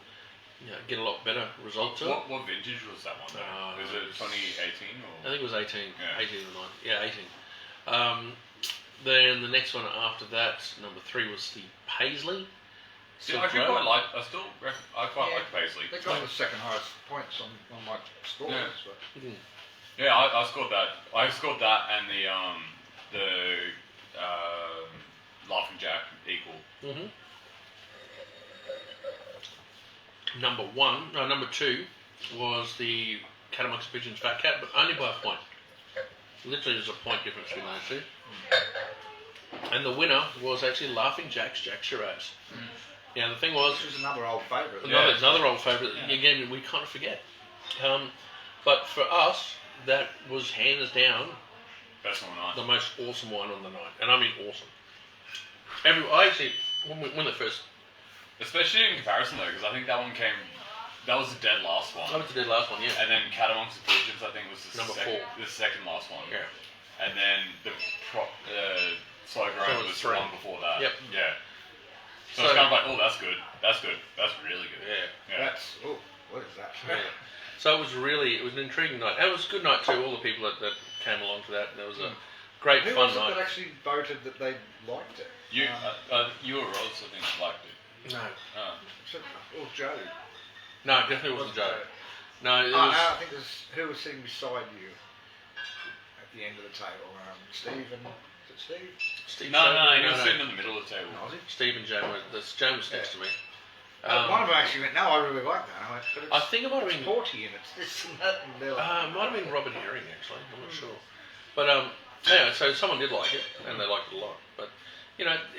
get a lot better result to it. What vintage was that one though? Was it 2018 or? I think it was 18. Yeah. 18 or 9. Yeah, 18. Then the next one after that, number 3 was the Paisley. See, I quite like Paisley. They got the second highest points on my scores. Yeah. But. Yeah, I scored that. I scored that and the Laughing Jack equal. Number 2 was the Cat Amongst Pigeons Fat Cat, but only by a point. Literally, there's a point difference between those two. And the winner was actually Laughing Jack's Jack Shiraz. Now the thing was, This was another old favourite. another old favourite. Again, we can't forget. But for us, that was hands down Best one night. the most awesome wine on the night, and I mean awesome. I actually, when the first, Especially in comparison though, because I think that one came. That was the dead last one. I went to the last one, yeah. And then Cat Amongst the Pigeons, I think, was Number 4. The second last one. Yeah. And then the Slow Grown was the 3. one before that. Yep. Yeah. So it's kind of like, oh, that's good. That's good. That's really good. Yeah. That's what is that? Yeah. So it was an intriguing night. And it was a good night too. All the people that came along to that. There was a great Who fun was it night. that actually voted that they liked it? You or Roz, I think, liked it. No, Or Joe? no, it definitely wasn't Joe. No, it Oh, was. no, I think it was who was sitting beside you at the end of the table. Steve and is it Steve? Steve No, Joe- he was sitting in the middle of the table. No, was it? Steve and Joe were. Joe was next to me. One of them actually went, no, I really like that. I went, but it's, I think it might have it's been. porty and it's this and that. And they're like, Might have been Robert Herring actually. I'm not sure. But anyway, so someone did like it, and they liked it a lot. But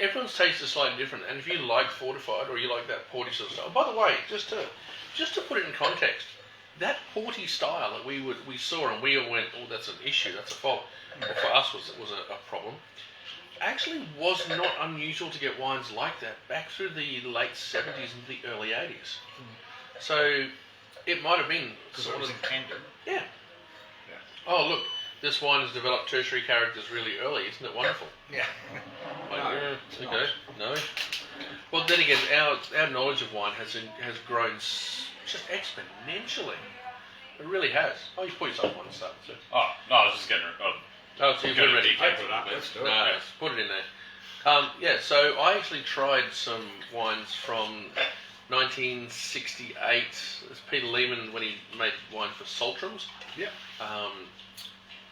everyone's taste is slightly different. And if you like fortified or you like that porty sort of style. By the way, just to put it in context, that porty style that we saw and we all went, oh, that's an issue, that's a fault. Or for us was a problem. Actually was not unusual to get wines like that back through the late 70s and the early 80s. So it might have been because it was intended. yeah. Oh look, this wine has developed tertiary characters really early. Isn't it wonderful? Yeah. Like, No, yeah, it's okay, no. Well, then again, our knowledge of wine has grown just exponentially. It really has. Oh, you put yourself on stuff. So. Oh, no, I was just getting... Oh, so you've Go to already. DK for a little bit. Let's do it. No, put it in there. Yeah, so I actually tried some wines from 1968. It's Peter Lehman when he made wine for Saltrams. Yeah.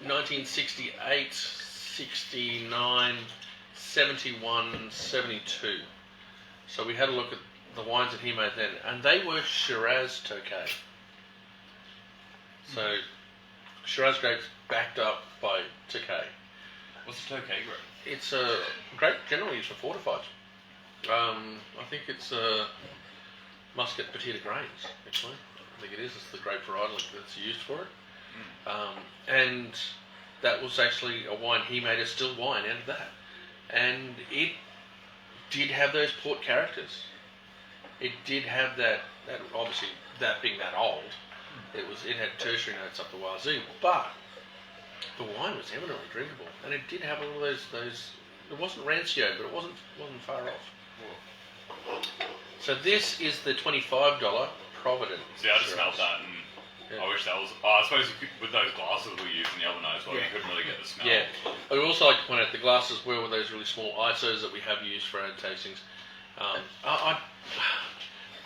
1968, 69, 71, 72. So we had a look at the wines that he made then, and they were Shiraz Tokay. So Shiraz grapes backed up by Tokay. What's the Tokay grape? It's a grape generally used for fortified. I think it's Muscat Petita Grains, actually. I think it is. It's the grape variety that's used for it. And that was actually a wine. He made a still wine out of that. And it did have those port characters. It did have that obviously, that being that old, it had tertiary notes up the wazoo, but the wine was eminently drinkable, and it did have all of those. It wasn't rancio, but it wasn't far off. So this is the $25 Providence. See, I just smelled that, and I wish that was... I suppose you could, with those glasses we used in the oven as well, you couldn't really get the smell. Yeah. I would also like to point out the glasses were with those really small ISOs that we have used for our tastings.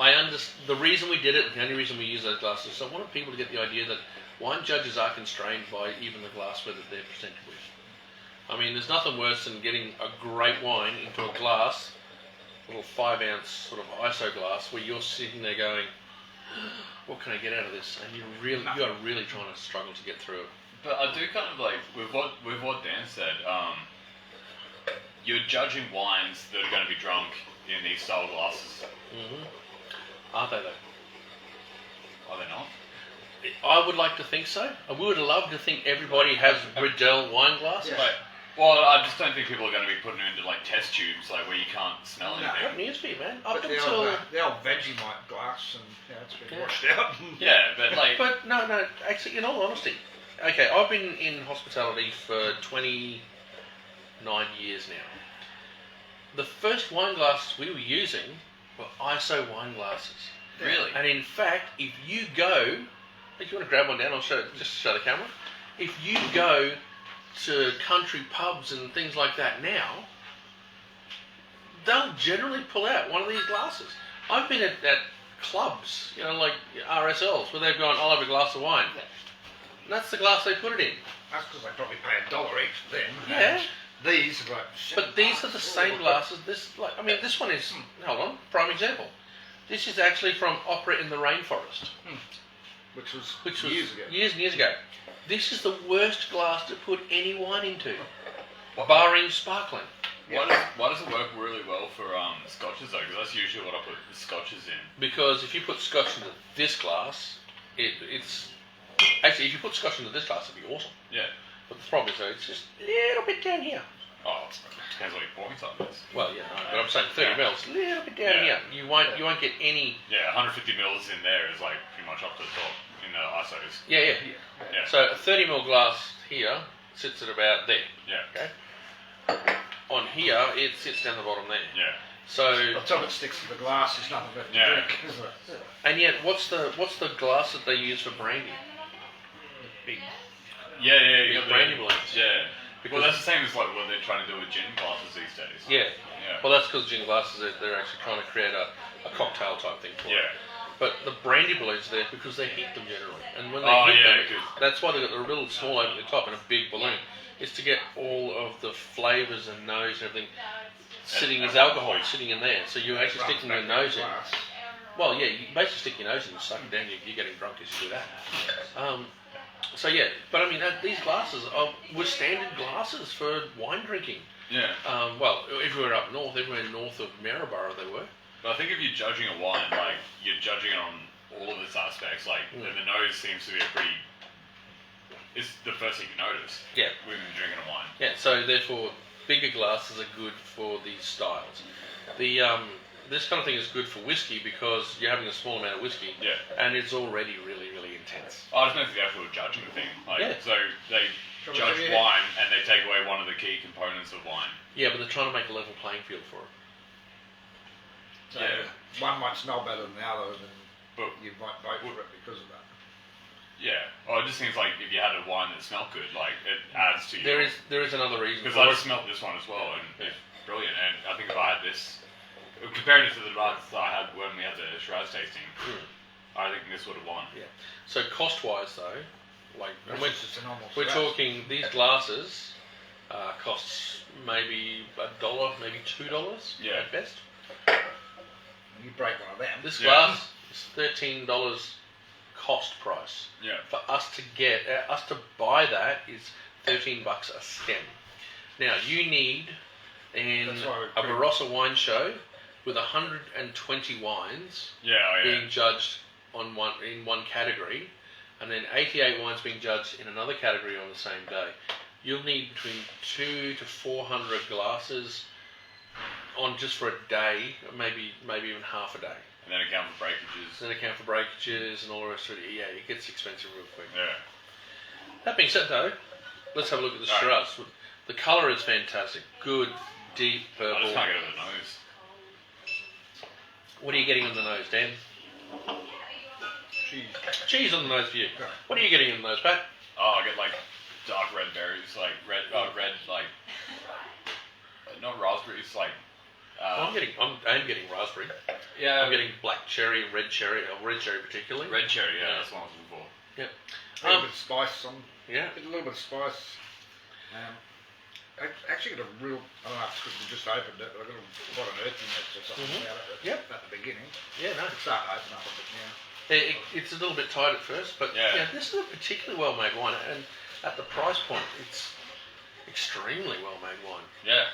I understand the reason we did it, the only reason we use those glasses, so I wanted people to get the idea that wine judges are constrained by even the glassware that they're presented with. I mean, there's nothing worse than getting a great wine into a glass, a little 5-ounce sort of ISO glass, where you're sitting there going, what can I get out of this? And you are really trying to struggle to get through it. But I do kind of like, with what Dan said, you're judging wines that are going to be drunk in these style glasses. Mm-hmm. Are they though? Are they not? I would like to think so. I would love to think everybody has Riddell wine glasses. Yeah. Like, well, I just don't think people are going to be putting it into like test tubes, like where you can't smell No. anything. What news for you, man? But Up the until old Vegemite glass, and it's been Yeah. washed out. Yeah, but like, But no. Actually, in all honesty, okay, I've been in hospitality for 29 years now. The first wine glasses we were using were ISO wine glasses. really? And in fact, if you go, if you want to grab one down, I'll show the camera. If you go to country pubs and things like that now, they'll generally pull out one of these glasses. I've been at clubs, like RSLs, where they've gone, I'll have a glass of wine. And that's the glass they put it in. That's because they probably pay $1 each then. Yeah. These are like But these are the same glasses. This one is, hold on, prime example. This is actually from Opera in the Rainforest. Which was Years years and ago. years ago. This is the worst glass to put any wine into, barring sparkling. Why does it work really well for scotches though? Because that's usually what I put the scotches in. Because if you put scotch into this glass, it's... Actually, if you put scotch into this glass, it'd be awesome. Yeah. But the problem is, though, it's just a little bit down here. Oh, it depends what your pouring time is. Well, yeah, no, but I'm saying 30 mils, a little bit down here. You won't get any... Yeah, 150 mils in there is like pretty much up to the top in the ISOs. Yeah. Yeah. So a 30 ml glass here sits at about there. Yeah. Okay. On here, it sits down the bottom there. Yeah. So, By the time it sticks to the glass, there's nothing left to Yeah. drink, is there? and yet, what's the glass that they use for brandy? Big. Yeah, Big you got brandy the, balloons. Yeah. Because- Well, that's the same as like what they're trying to do with gin glasses these days. Yeah. Yeah. Well, that's because gin glasses, they're actually trying to create a cocktail type thing for it. Yeah. But the brandy balloons are there because they heat them generally. And when they Oh, heat yeah, them, good. that's why they've got the little small open at the top and a big balloon. Is to get all of the flavours and nose and everything sitting as alcohol sitting in there. So you're actually sticking your nose in. Glass. Well, yeah, you basically stick your nose in and suck it down. You're getting drunk as you do that. So yeah, but I mean, these glasses were standard glasses for wine drinking. Yeah. Well, everywhere up north, everywhere north of Maryborough they were. But I think if you're judging a wine, like you're judging it on all of its aspects. Like the nose seems to be it's the first thing you notice. Yeah. When you're drinking a wine. Yeah, so therefore, bigger glasses are good for these styles. This kind of thing is good for whiskey because you're having a small amount of whiskey, Yeah. and it's already really, really intense. I just meant for the actual judging thing. Like, Yeah. So judge wine and they take away one of the key components of wine. Yeah, but they're trying to make a level playing field for it. So one might smell better than the other, and But you might vote for it because of that. yeah, well, it just seems like if you had a wine that smelled good, like it adds to There is another reason. because I just smelled this one as well, and it's brilliant. And I think if I had this, compared it to the ones that I had when we had the Shiraz tasting, I think this would have won. Yeah. So cost-wise, though, like It's a normal we're Shiraz. talking these glasses costs maybe $1, maybe $2 at best. You break one of them. This glass is $13 cost price. Yeah. For us to get us to buy that is $13 a stem. Now you need in That's why a Barossa wine show with 120 wines being judged in one category, and then 88 wines being judged in another category on the same day. You'll need between 200 to 400 glasses on just for a day, maybe even half a day. And then account for breakages. Then account for breakages and all the rest of it. Yeah, it gets expensive real quick. Yeah. That being said, though, let's have a look at the Shiraz. The colour is fantastic. Good, deep I purple. just can't get over the nose. What are you getting on the nose, Dan? Cheese. Cheese on the nose for you. What are you getting on the nose, Pat? Oh, I get like dark red berries, like red, like not raspberries, like. I'm getting raspberry. Yeah. I'm getting black cherry, red cherry particularly. Red cherry, that's what I was looking for. Yep. A little bit of spice on. Yeah. A little bit of spice. I actually got a real. I don't know if we just opened it, but I got quite an earthiness or something about it at the beginning. Yeah, no. It's starting to open up a bit now. It's a little bit tight at first, but this is a particularly well-made wine, and at the price point, it's extremely well-made wine. Yeah.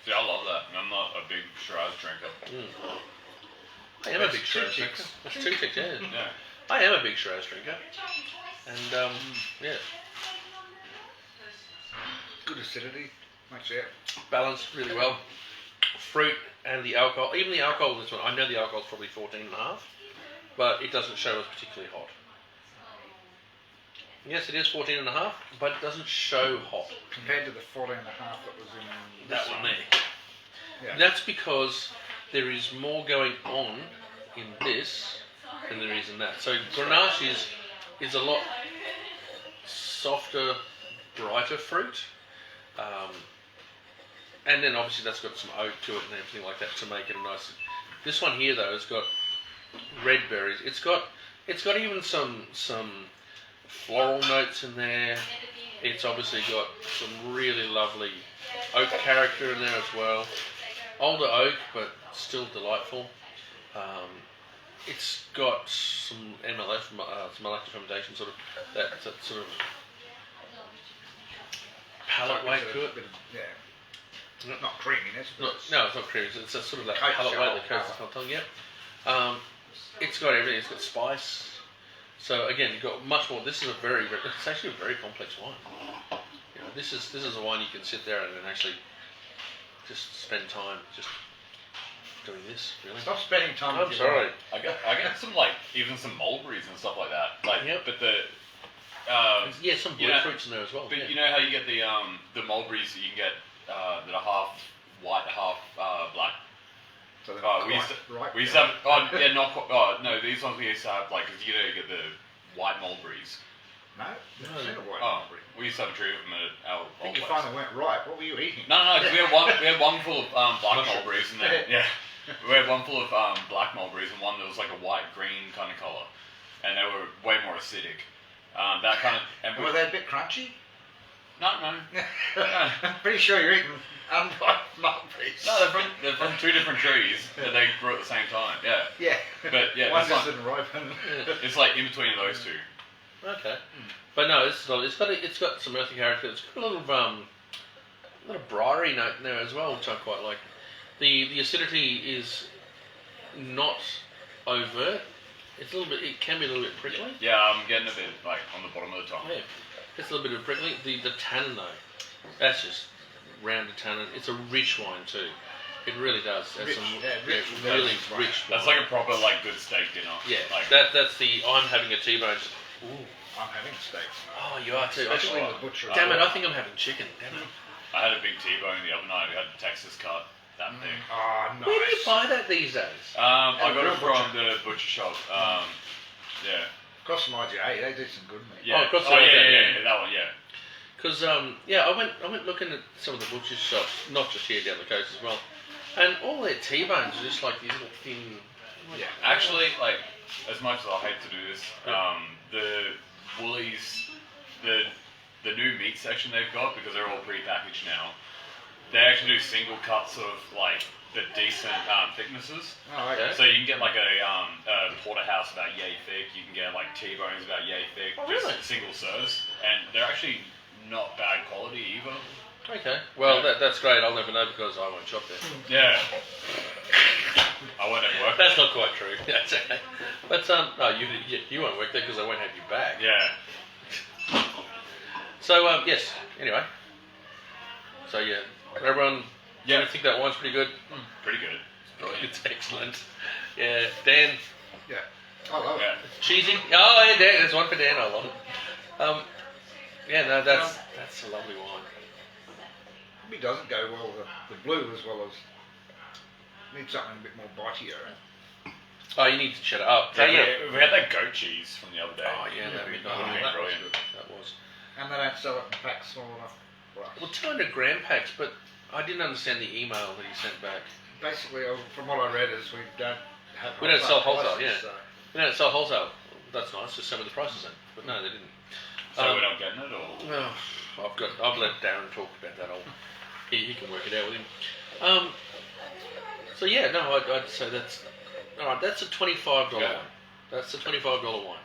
See, I love that. And I'm not a big Shiraz drinker. I am a big Shiraz drinker. That's 2 ticks, yeah. I am a big Shiraz drinker, and yeah. Good acidity, makes it. Balanced really well. Fruit and the alcohol, even the alcohol in this one, I know the alcohol's probably 14.5, but it doesn't show as particularly hot. Yes, it is 14.5, but it doesn't show hot. Compared to the 14.5 that was in That one there. Yeah. That's because there is more going on in this than there is in that. So Grenache is a lot softer, brighter fruit. And then obviously that's got some oak to it and everything like that to make it a nice. This one here though has got red berries. It's got even some floral notes in there. It's obviously got some really lovely oak character in there as well. Older oak, but still delightful. It's got some MLF, some molecular fermentation, sort of that sort of palate weight to it. Not creaminess. No, it's not creamy. It's a sort of that palate weight that coats the whole tongue. Yeah. It's got everything. It's got spice. So again, you've got much more. This is it's actually a very complex wine. You know, this is a wine you can sit there and actually just spend time just doing this. Really. Stop spending time. I'm sorry. I get some even some mulberries and stuff like that. But the some blue fruits in there as well. But you know how you get the mulberries that you can get that are half white, half black. So we used to have. Oh yeah, not quite. Oh no, these ones we used to have because you get the white mulberries. No, never seen a white mulberry. We used to have a tree of them at our I old think you place. finally went right. What were you eating? No, because we had one full of black mulberries and then we had one full of black mulberries and one that was like a white green kind of color, and they were way more acidic. That kind of. And were they a bit crunchy? No. I'm pretty sure you're eating unripe mulberries. No, they're from 2 different trees that they grew at the same time. Yeah. Yeah. But yeah, one this just one, didn't ripen. it's like in between those two. Okay. But no, it's got some earthy character. It's got a little briary note in there as well, which I quite like. The acidity is not overt. It's a little bit. It can be a little bit prickly. Yeah, I'm getting a bit like on the bottom of the tongue. Yeah, it's a little bit of prickly. The tannin though, that's just rounded tannin. It's a rich wine too. It really does. That's really rich. That's wine. like a proper good steak dinner. Yeah, like that's the I'm having a T-bone. Ooh. I'm having steak. Oh, you are too. Especially in the butcher. Damn it! I think I'm having chicken. Damn it. I had a big T-bone the other night. We had a Texas cut. That thing. Oh, nice. Where do you buy that these days? I got real it from the butcher shop. Yeah. Across from IGA, they do some good meat. Yeah. across the Oh, road yeah, there, yeah, yeah. that one, yeah. Because I went looking at some of the butcher's shops, not just here down the coast as well, and all their T-bones are just like these little thin. Yeah. Actually, like, as much as I hate to do this, the Woolies, the new meat section they've got, because they're all pre-packaged now, they actually do single cuts of like the decent thicknesses. Oh, okay. So you can get like a porterhouse about yay thick. You can get like T-bones about yay thick. Oh, just really? single serves, and they're actually not bad quality either. Okay, well Yeah. that's great. I'll never know because I won't shop there. Yeah. I won't ever work. That's not quite true. That's okay. But no, you won't work there because I won't have you back. Yeah. So yes. Anyway. So yeah, everyone. Yeah. I think that wine's pretty good. Pretty good. It's excellent. Yeah, Dan. Yeah. I love it. Yeah. Cheesy. Oh, yeah, Dan. There's one for Dan. I love it. Yeah, no, that's a lovely wine. Probably doesn't go well with the blue as well as. Need something a bit more bitey, I reckon. Oh, you need to shut it up. Yeah, Yeah. we had that goat cheese from the other day. Oh yeah, that'd be Oh, nice. that was brilliant. good. That was. And they don't sell it in packs small enough for us. Well, 200 gram packs, but I didn't understand the email that he sent back. Basically, from what I read, is we don't have. We don't sell wholesale, prices, yeah. So. We don't sell wholesale. That's nice. Just some of the prices in. But no, they didn't. So we're not getting it, or? Well, I've let Darren talk about that. He can work it out with him. So yeah, no, I'd say that's all right. That's a $25 Yeah. wine. That's a $25 wine.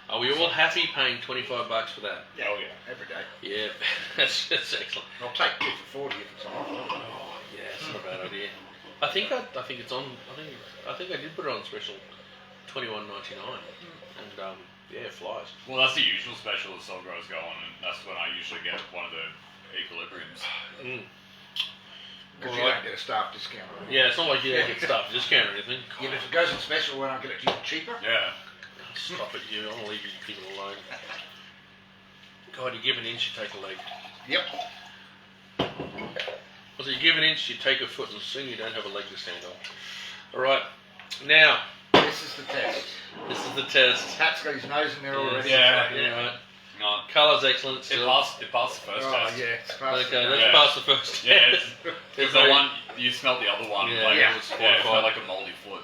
Are we all happy paying $25 for that? Yeah. Oh yeah. Every day. Yeah, that's excellent. I'll take 2 for 40 if it's on offer. Oh yeah, it's not a bad idea. I think it's on. I think I did put it on special, $21.99, and yeah, it flies. Well, that's the usual special that Soul Growers go on, and that's when I usually get one of the equilibriums. Mm. Because Well, you don't get a staff discount. Yeah, it's not like you get stuff discount or anything. Yeah, but if it goes on special, when I get it cheaper. Yeah. Stop it, you. I'll leave you people alone. God, you give an inch, you take a leg. Yep. Well, so you give an inch, you take a foot, and soon you don't have a leg to stand on. All right, now This is the test. this is the test. Pat's got his nose in there already. Yeah. Yeah, right. No. Colour's excellent. It Still. passed the first Oh test. yeah, it's past Okay, let's Yeah. pass the first. Yeah, test. It's the one you smelled the other one. Yeah, like, yeah. it smelled like a moldy foot.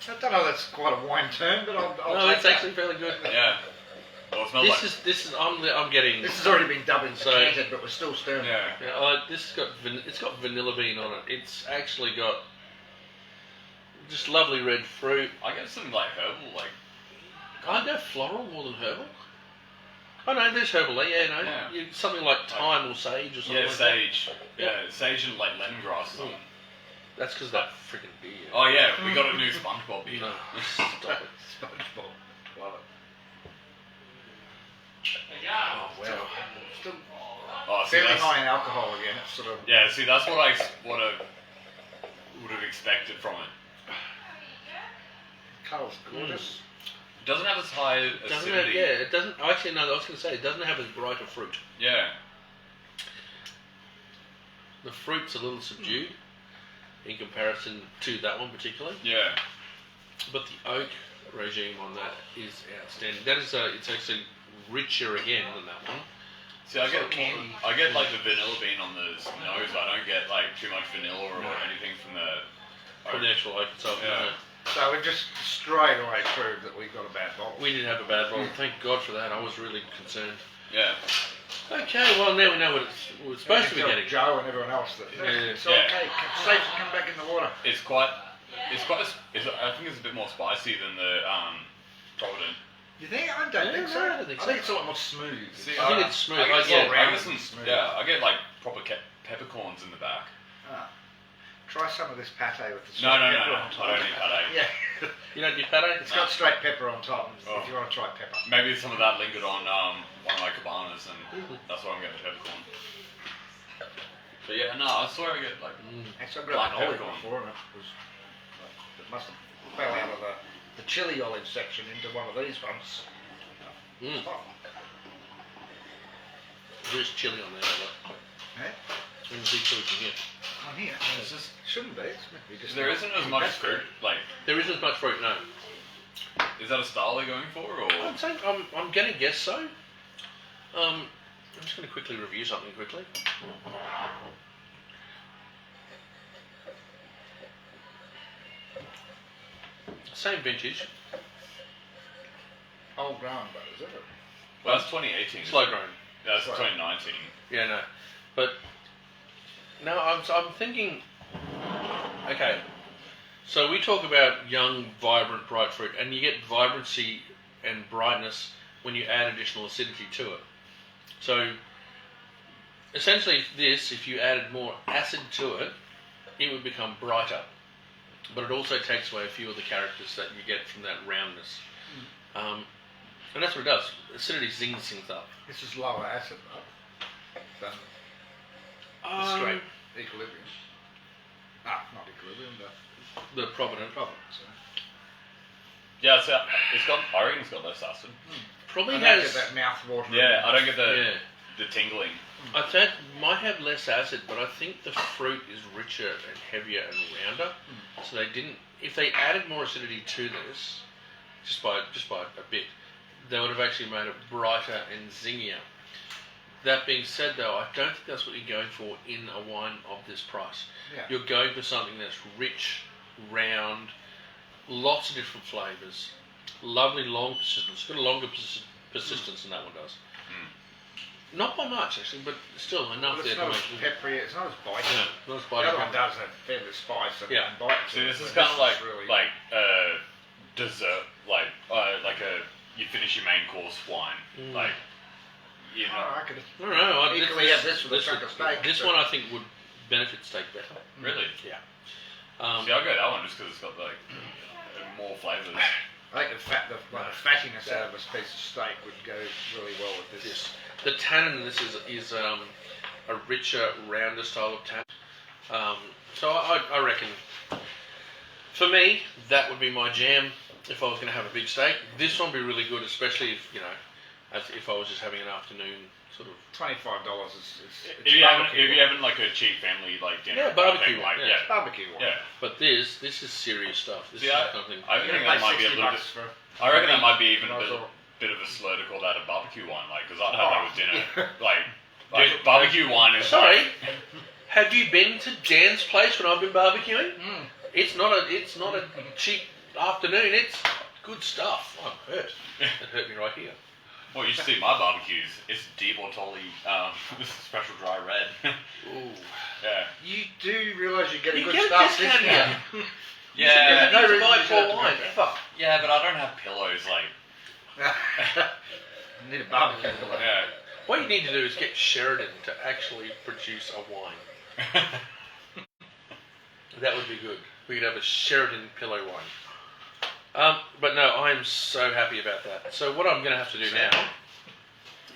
I don't know if that's quite a wine term, but I'll No, take it's that. actually fairly good. Yeah. Well, it smelled This is I'm getting. This has already been dubbed and So- decanted, but we're still stirring. Yeah. Yeah, this has got it's got vanilla bean on it. It's actually got just lovely red fruit. I get some like herbal, like. I go floral more than herbal. Oh no, there's herbal there. Yeah, no, Yeah. something like thyme or sage or something. Yeah, like sage. Yeah. Yeah, sage and like lemongrass. Or something. that. That's because that freaking beer. Oh yeah, we got a new SpongeBob beer. No, stop it. SpongeBob. Love it. Oh wow. Still Oh, see, fairly that's, high in alcohol again. It's sort of. yeah, see, that's what I would have expected from it. Colour's gorgeous. It doesn't have as high Doesn't have, acidity. yeah, it doesn't. Actually, no, I was going to say it doesn't have as bright a fruit. Yeah. The fruit's a little subdued in comparison to that one particularly. Yeah. But the oak regime on that is outstanding. That is it's actually richer again than that one. See, I Sort get of candy. I get like the vanilla bean on the nose. I don't get like too much vanilla or anything from the. From the actual oak itself. Yeah. No. So we just straight away proved that we got a bad bottle. We didn't have a bad bottle. Thank God for that. I was really concerned. Yeah. Okay, well now we know what we're supposed to be Tell getting. Joe and everyone else that Yeah. it's Yeah. okay. Safe to come back in the water. It's quite. I think it's a bit more spicy than the Provident. You think? I don't think so. no, I don't think I so. think it's a lot more smooth. See, I think it's smooth. I think it's yeah. all round I get and some, smooth. yeah, I get like proper peppercorns in the back. Ah. Try some of this pate with the No, straight no, no, pepper no. on top. I don't need pate. Yeah, You don't do pate? it's got straight pepper on top. Oh. If you want to try pepper. Maybe some of that lingered on one of my cabanas, and that's why I'm getting the peppercorn. But yeah, no, I swear I get like. Actually, I Black grabbed an olive peppercorn. before, and it must have fell out of the the chili olive section into one of these ones. Mm. Oh, There is chili on there, though. eh? In the big food in here. On here. It's just, shouldn't be. It's meant to be just There isn't as much fruit. Like, There isn't as much fruit, no. is that a style they're going for, or? I'm saying I'm going to guess so. I'm just going to quickly review something quickly. Same vintage, whole ground, but is it? Well, that's 2018. slow grown. That's Slow. 2019. Yeah, no, but no, I'm thinking. Okay, so we talk about young, vibrant, bright fruit, and you get vibrancy and brightness when you add additional acidity to it. So essentially, if you added more acid to it, it would become brighter. But it also takes away a few of the characters that you get from that roundness. And that's what it does. Acidity zings things up. This is lower acid, right? Than the straight equilibrium. Ah, not equilibrium, but The Provident. Providence. Yeah, it's got. I reckon it's got less acid. Probably I don't has. get that mouth water. Yeah, I don't get Yeah. the tingling. I think it might have less acid, but I think the fruit is richer and heavier and rounder. So they didn't. If they added more acidity to this, just by a bit, they would have actually made it brighter and zingier. That being said, though, I don't think that's what you're going for in a wine of this price. Yeah. You're going for something that's rich, round, lots of different flavours, lovely long persistence. It's got a longer persistence than that one does. Not by much, actually, but still enough But there it's to not make as peppery, it's not as bitey. Yeah, not as The biting. other one does have a fair bit of spice and, Yeah. and bite to See, it, this is but kind of like really, dessert, like you finish your main course wine, like you know. Oh, I could I don't know. equally have this with a chunk of steak. This but- one I think would benefit steak better. Really? Yeah. See, I'll go that one just because it's got like more flavours. I think the fattiness out of a piece of steak would go really well with this. Yes. The tannin in this is a richer, rounder style of tannin. So I reckon, for me, that would be my jam if I was going to have a big steak. This one would be really good, especially if, if I was just having an afternoon sort of... $25 is If you having like a cheap family like dinner, Yeah, barbecue thing, one, like, yeah. barbecue one. yeah. But this is serious stuff. This See, is I something... I You're think gonna that pay might be a $60 little bit. for. I reckon that might be even a Might as bit, well. bit of a slur to call that a barbecue wine, like because I'd have that with dinner. Yeah. Like barbecue wine is. Sorry, Like, have you been to Dan's place when I've been barbecuing? Mm. It's not a cheap afternoon. It's good stuff. I'm hurt. It hurt me right here. well, you should see my barbecues. It's Di Bortoli, with special dry red. Ooh. Yeah. You do realise you're getting You good get a stuff discount this here. year. Yeah. No no reason reason to to buy go poor wine to ever. Yeah, but I don't have pillows. Like, You need a barbecue pillow. yeah. What you need to do is get Sheridan to actually produce a wine. That would be good. We could have a Sheridan pillow wine. But no, I'm so happy about that. So what I'm going to have to do now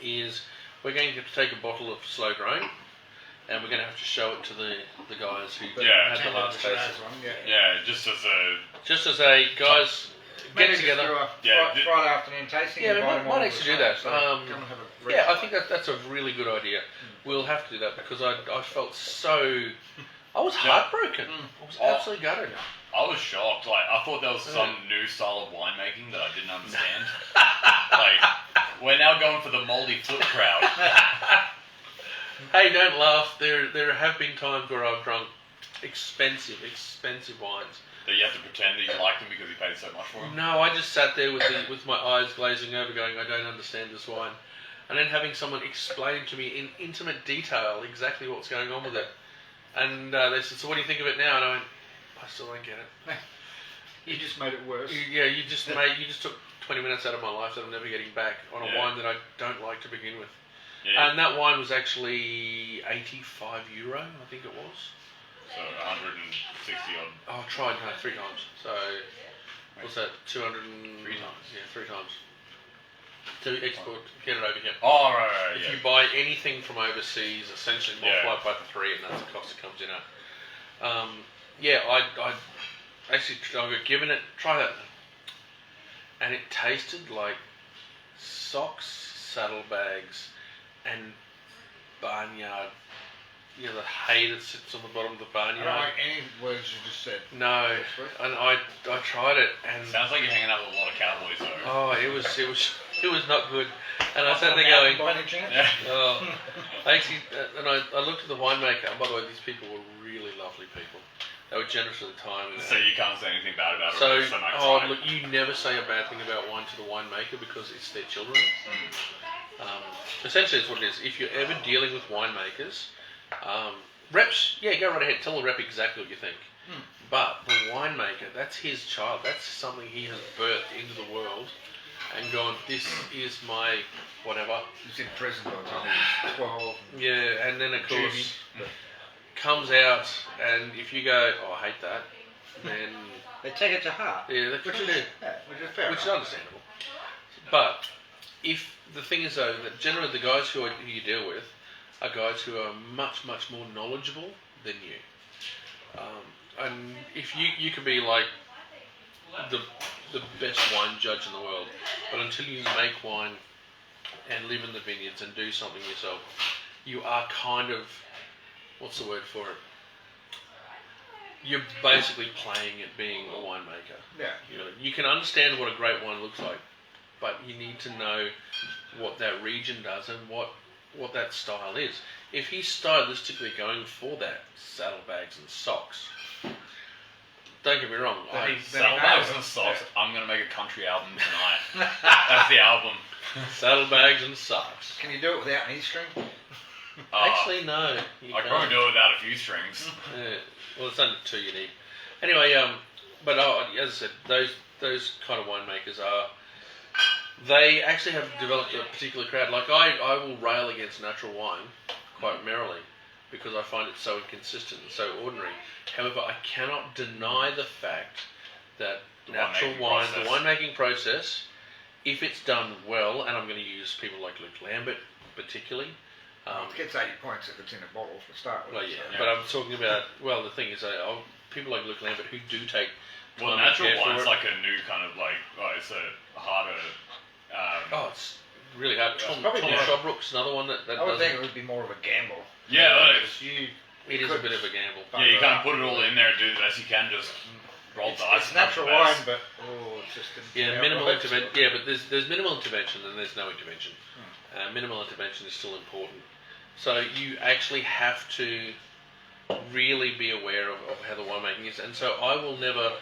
is we're going to take a bottle of slow grown, and we're going to have to show it to the guys who Yeah. had the last taste. Yeah, just as a. Just as a guys get together. Yeah, Friday afternoon tasting. Yeah, we invite them might all actually to do the that. same, so come and have a Yeah, I think that's a really good idea. We'll have to do that because I felt so. I was heartbroken. I was absolutely gutted. I was shocked. Like, I thought there was some new style of winemaking that I didn't understand. Like, we're now going for the moldy flip crowd. Hey, don't laugh. There have been times where I've drunk expensive wines. That you have to pretend that you like them because you paid so much for them. No, I just sat there with my eyes glazing over, going, I don't understand this wine, and then having someone explain to me in intimate detail exactly what's going on with it. And they said, "So what do you think of it now?" And I went, "I still don't get it." You just made it worse. You just took 20 minutes out of my life that I'm never getting back on a wine that I don't like to begin with. Yeah. And that wine was actually €85, I think it was. So 160 odd. Oh, I tried 3 times. So what's that? 200 3 times. Yeah, 3 times. To export, get it over here. Oh, right, If yeah. you buy anything from overseas, essentially multiply it by 3, and that's the cost it comes in at. I actually, I got given it. Try that. and it tasted like socks, saddlebags, and barnyard. You know, the hay that sits on the bottom of the I barnyard. don't like any words you just said. No, and I tried it, and Sounds like you're hanging out with a lot of cowboys, though. oh, it was not good. And I sat there going, By any chance? Yeah. oh, I actually, and I looked at the winemaker. And by the way, these people were really lovely people. They were generous with the time. So you can't say anything bad about it. So, it's so nice, oh, right? look, you never say a bad thing about wine to the winemaker because it's their children. Essentially, it's what it is. If you're ever dealing with winemakers, reps, yeah, go right ahead. Tell the rep exactly what you think. But the winemaker, that's his child. That's something he has birthed into the world and gone, this is my whatever. He's in prison by the time he's 12. Yeah, and then of course Juvie. comes out, and if you go, oh, I hate that, then They take it to heart. yeah, that's Which what is, they do. yeah, which is fair Which is enough. understandable. But if the thing is though that generally the guys who you deal with are guys who are much more knowledgeable than you, and if you can be like the best wine judge in the world, but until you make wine and live in the vineyards and do something yourself, you are kind of, what's the word for it? You're basically playing at being a winemaker. Yeah. You can understand what a great wine looks like, but you need to know what that region does and what that style is. If he's stylistically going for that, saddlebags and socks, don't get me wrong. Saddlebags and socks. I'm gonna make a country album tonight. That's the album. Saddlebags and socks. Can you do it without an E-string? Actually, no. You I can't. probably do it without a few strings. Well, it's only two you need. Anyway, but as I said, those kind of winemakers are. They actually have developed a particular crowd. Like I will rail against natural wine quite merrily because I find it so inconsistent and so ordinary. However, I cannot deny the fact that natural wine, the winemaking process, if it's done well, and I'm going to use people like Luke Lambert particularly. It gets 80 points if it's in a bottle to start with. Well, yeah, so. but I'm talking about, well, the thing is, people like Luke Lambert who do take time Well, and natural care for wine's it. like a new kind of like, it's a harder. It's really hard. Tom probably more- Shabrook's another one that I would does think it. it would be more of a gamble. Yeah, Because you It is a could- bit of a gamble. Yeah, you can't put it all in there and do the best you can. Just roll the dice. It's natural wine, but it's just Minimal intervention. Yeah, but there's minimal intervention and there's no intervention. Minimal intervention is still important. So you actually have to really be aware of how the winemaking is. And so I will never.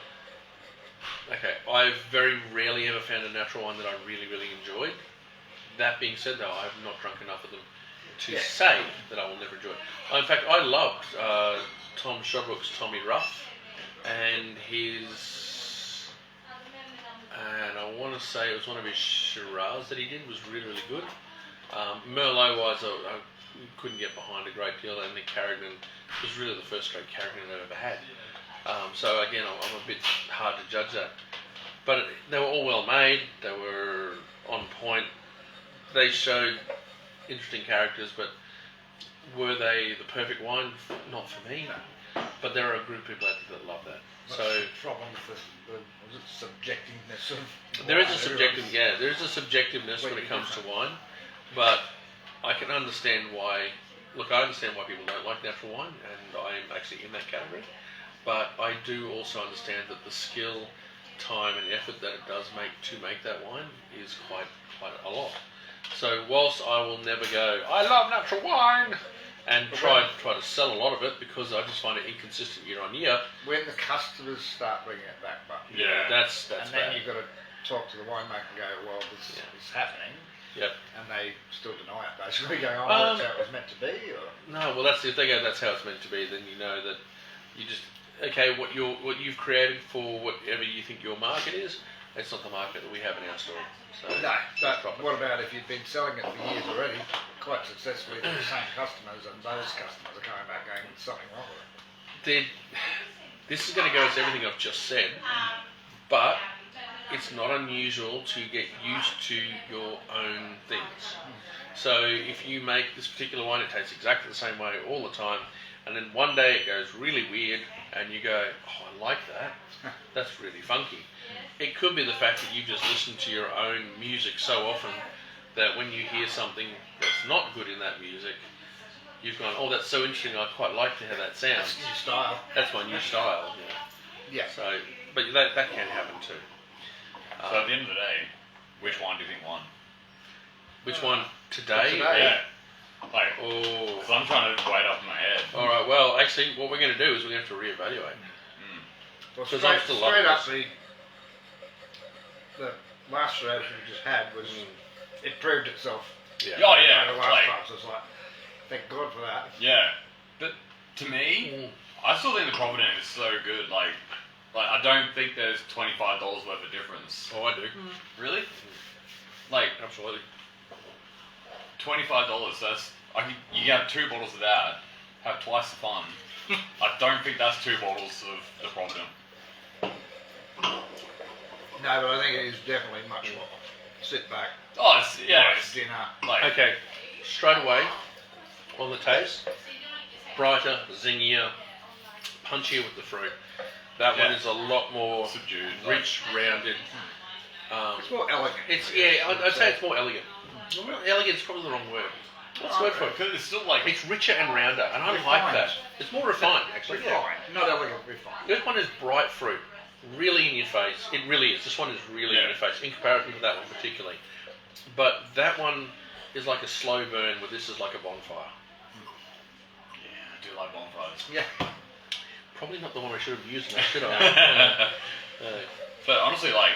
Okay, I've very rarely ever found a natural wine that I really enjoyed. That being said, though, I've not drunk enough of them to say that I will never enjoy it. In fact, I loved Tom Shabrook's Tommy Ruff and his, and I want to say it was one of his Shiraz that he did was really good. Merlot-wise, I couldn't get behind a great deal, and the Carignan was really the first straight Carignan I've ever had. So again, I'm a bit hard to judge that. But they were all well made, they were on point, they showed interesting characters, but were they the perfect wine? Not for me. But there are a group of people out there that love that. What's the problem with the subjectiveness of There is wine? a subjective, there is a subjectiveness when it comes to wine, but I can understand why. Look, I understand why people don't like natural wine, and I'm actually in that category. But I do also understand that the skill, time, and effort that it does to make that wine is quite a lot. So whilst I will never go, I love natural wine, and try to sell a lot of it because I just find it inconsistent year on year. When the customers start bringing it back, but that's and bad. then you've got to talk to the winemaker and go, well, this is happening. Yep. And they still deny it, basically, going, oh, that's how it was meant to be, or... No, well, if they go, that's how it's meant to be, then you know that you just, okay, what you've created for whatever you think your market is, it's not the market that we have in our store. So No, but what about if you've been selling it for years already, quite successfully to the same customers, and those customers are coming back going, there's something wrong with it? This is going to go as everything I've just said, but it's not unusual to get used to your own things. So if you make this particular wine, it tastes exactly the same way all the time, and then one day it goes really weird, and you go, oh, I like that. That's really funky. It could be the fact that you just listen to your own music so often that when you hear something that's not good in that music, you've gone, oh, that's so interesting. I quite like how that sounds. That's your style. That's my new style. Yeah. So, but that can happen too. So at the end of the day, which wine do you think won? Which one today? Yeah. Like, Oh. because I'm trying to weigh it up in my head. All right. Well, actually, what we're going to do is we're going to have to reevaluate. Well, 'Cause straight, I'm still straight loving up, the last road we just had was, it proved itself. Yeah. Oh yeah. The last Like, time, so it's like, thank God for that. yeah. But to me, I still think the Provident is so good. Like I don't think there's $25 worth of difference. Oh, I do. Really? Like Absolutely. $25. That's you can have 2 bottles of that, have twice the fun. I don't think that's 2 bottles of the Provident. No, but I think it is definitely much more. Sit back. Oh, it's, yeah. nice It's, dinner. like Okay. Straight away on the taste, brighter, zingier, punchier with the fruit. That one is a lot more subdued. rich, rounded. It's more elegant. I'd say it's more elegant. Well, elegant is probably the wrong word. What's the word for it? Because it's still like It's richer and rounder, and I like Refined. that. It's more refined, actually. Yeah. Refined. Not elegant, refined. This one is bright fruit, really in your face. It really is. This one is really in your face, in comparison to that one particularly. But that one is like a slow burn, where this is like a bonfire. yeah, I do like bonfires. Yeah. Probably not the one I should have used, now, should I? But honestly, like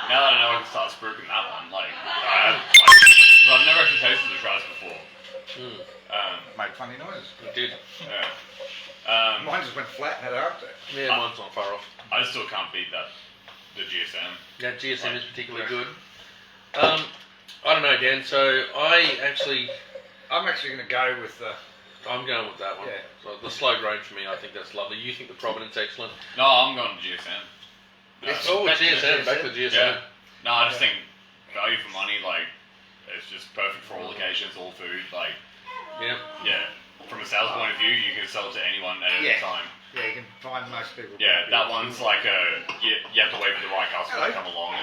now that I know I can start spruiking that one, like I've never actually tasted the Shiraz before. Made funny noises. It did. Yeah. Mine just went flat and had after. Yeah, mine's not far off. I still can't beat the GSM. Yeah, GSM is particularly good. I don't know, Dan. So I'm actually going to go with the. I'm going with that one. Yeah. So the slow grain for me, I think that's lovely. You think the Providence excellent? No, I'm going to GSM. Back to the GSM. Yeah. No, I just think value for money, like it's just perfect for all occasions, all food. Like yeah. From a sales point of view, you can sell it to anyone at any time. Yeah, you can find most people. Yeah, that one's like you have to wait for the right customer to come along.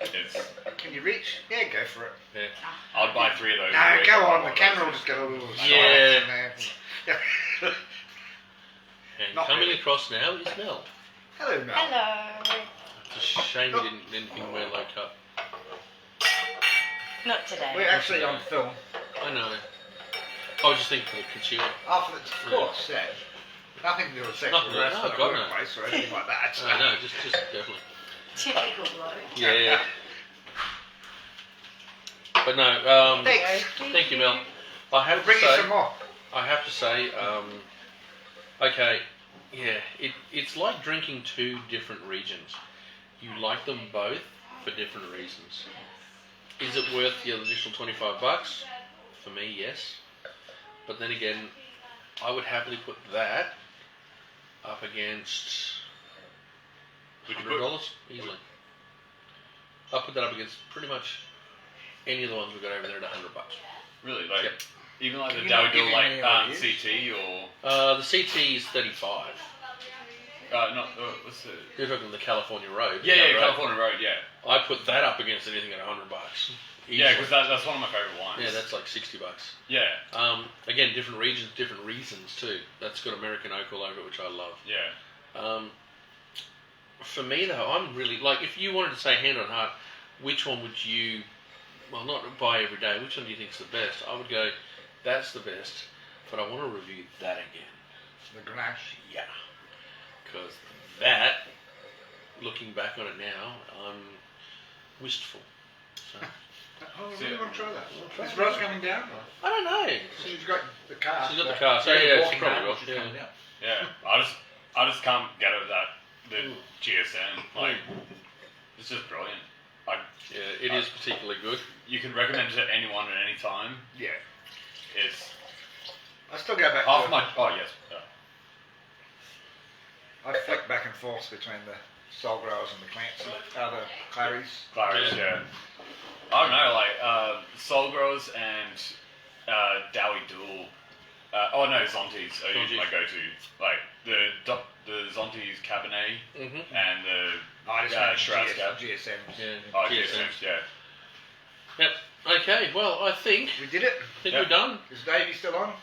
It's. Can you reach? Yeah, go for it. Yeah. I'd buy 3 of those. No, go on. The camera will just get a little. Yeah. Yeah. And Not coming really. across now is Mel. Hello, Mel. Hello. It's a shame you didn't wear low cut. Not today. We're actually on film. I know. I was just thinking for the consumer. After the, of course, yeah. Nothing to do with sexual No, harassment at God, no. workplace or anything like that. I know, just definitely. Typical bloke. Yeah. But no, Thanks. thank you, Mel. I have to Bring you say, some more. I have to say, okay, yeah, it's like drinking 2 different regions. You like them both for different reasons. Is it worth the additional $25? For me, yes. But then again, I would happily put that up against $100 easily. I'll put that up against pretty much any of the ones we got over there at $100. Really, like Yep. even like the You're not Dow giving like any reviews? CT or The CT is 35. what's the You're talking the California Road. yeah Road. California Road, yeah. I put that up against anything at $100. Yeah, Easily. because that's one of my favorite wines. Yeah, that's like $60. yeah. Again, different regions, different reasons too. That's got American oak all over it, which I love. Yeah. For me though, I'm really like, if you wanted to say hand on heart, which one would you, well, not buy every day, which one do you think is the best? I would go, that's the best, but I want to review that again. The Grenache. Yeah, because that, looking back on it now, I'm wistful. So, Oh, See, really want to try that. try Is it. Rose coming down? Or? I don't know. She's got the car. She's got the car, so yeah, it's walking probably down, well, she's yeah. coming down. Yeah. I just can't get over the GSM. Like it's just brilliant. Yeah, it is particularly good. You can recommend it to anyone at any time. Yeah. It's I still go back half to my. Oh yes. I flick back and forth between the Soul Growers and the Clancy, other Claries. Claries, yeah. I don't know, like Soul Growers and Dowie Dual. Zontes are usually my go-to. Like the Zontes Cabernet and the Shiraz Cab. GSMs. Yeah. Oh, GSMs, yeah. Yep. Okay. Well, I think We did it. we're done. Is Davey still on?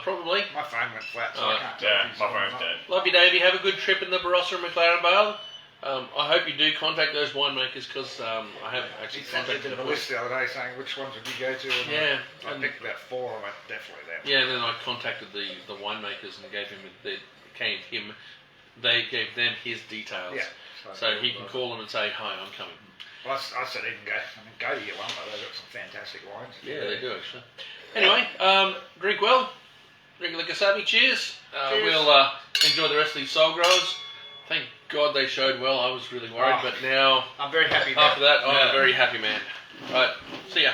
Probably. My phone went flat, so Oh, I can't tell Yeah, if he's my on or phone's not. dead. Love you, Davey. Have a good trip in the Barossa and McLaren Vale. I hope you do contact those winemakers because I have actually He sent me a contacted bit of them. a list the other day saying which ones would you go to. And Yeah, I and- picked about 4 and I went, definitely them. Yeah, and then I contacted the winemakers and gave they gave them his details. Yeah. So he can call them and say, hi, I'm coming. Well, I said even go to your one, but they've got some fantastic wines. Yeah, they do actually. Anyway, drink well. Drink like a savvy. Cheers. Cheers. We'll enjoy the rest of these soul growers. Thank God they showed well. I was really worried, but now I'm very happy. after that, I'm Yeah. a very happy man. Right, see ya.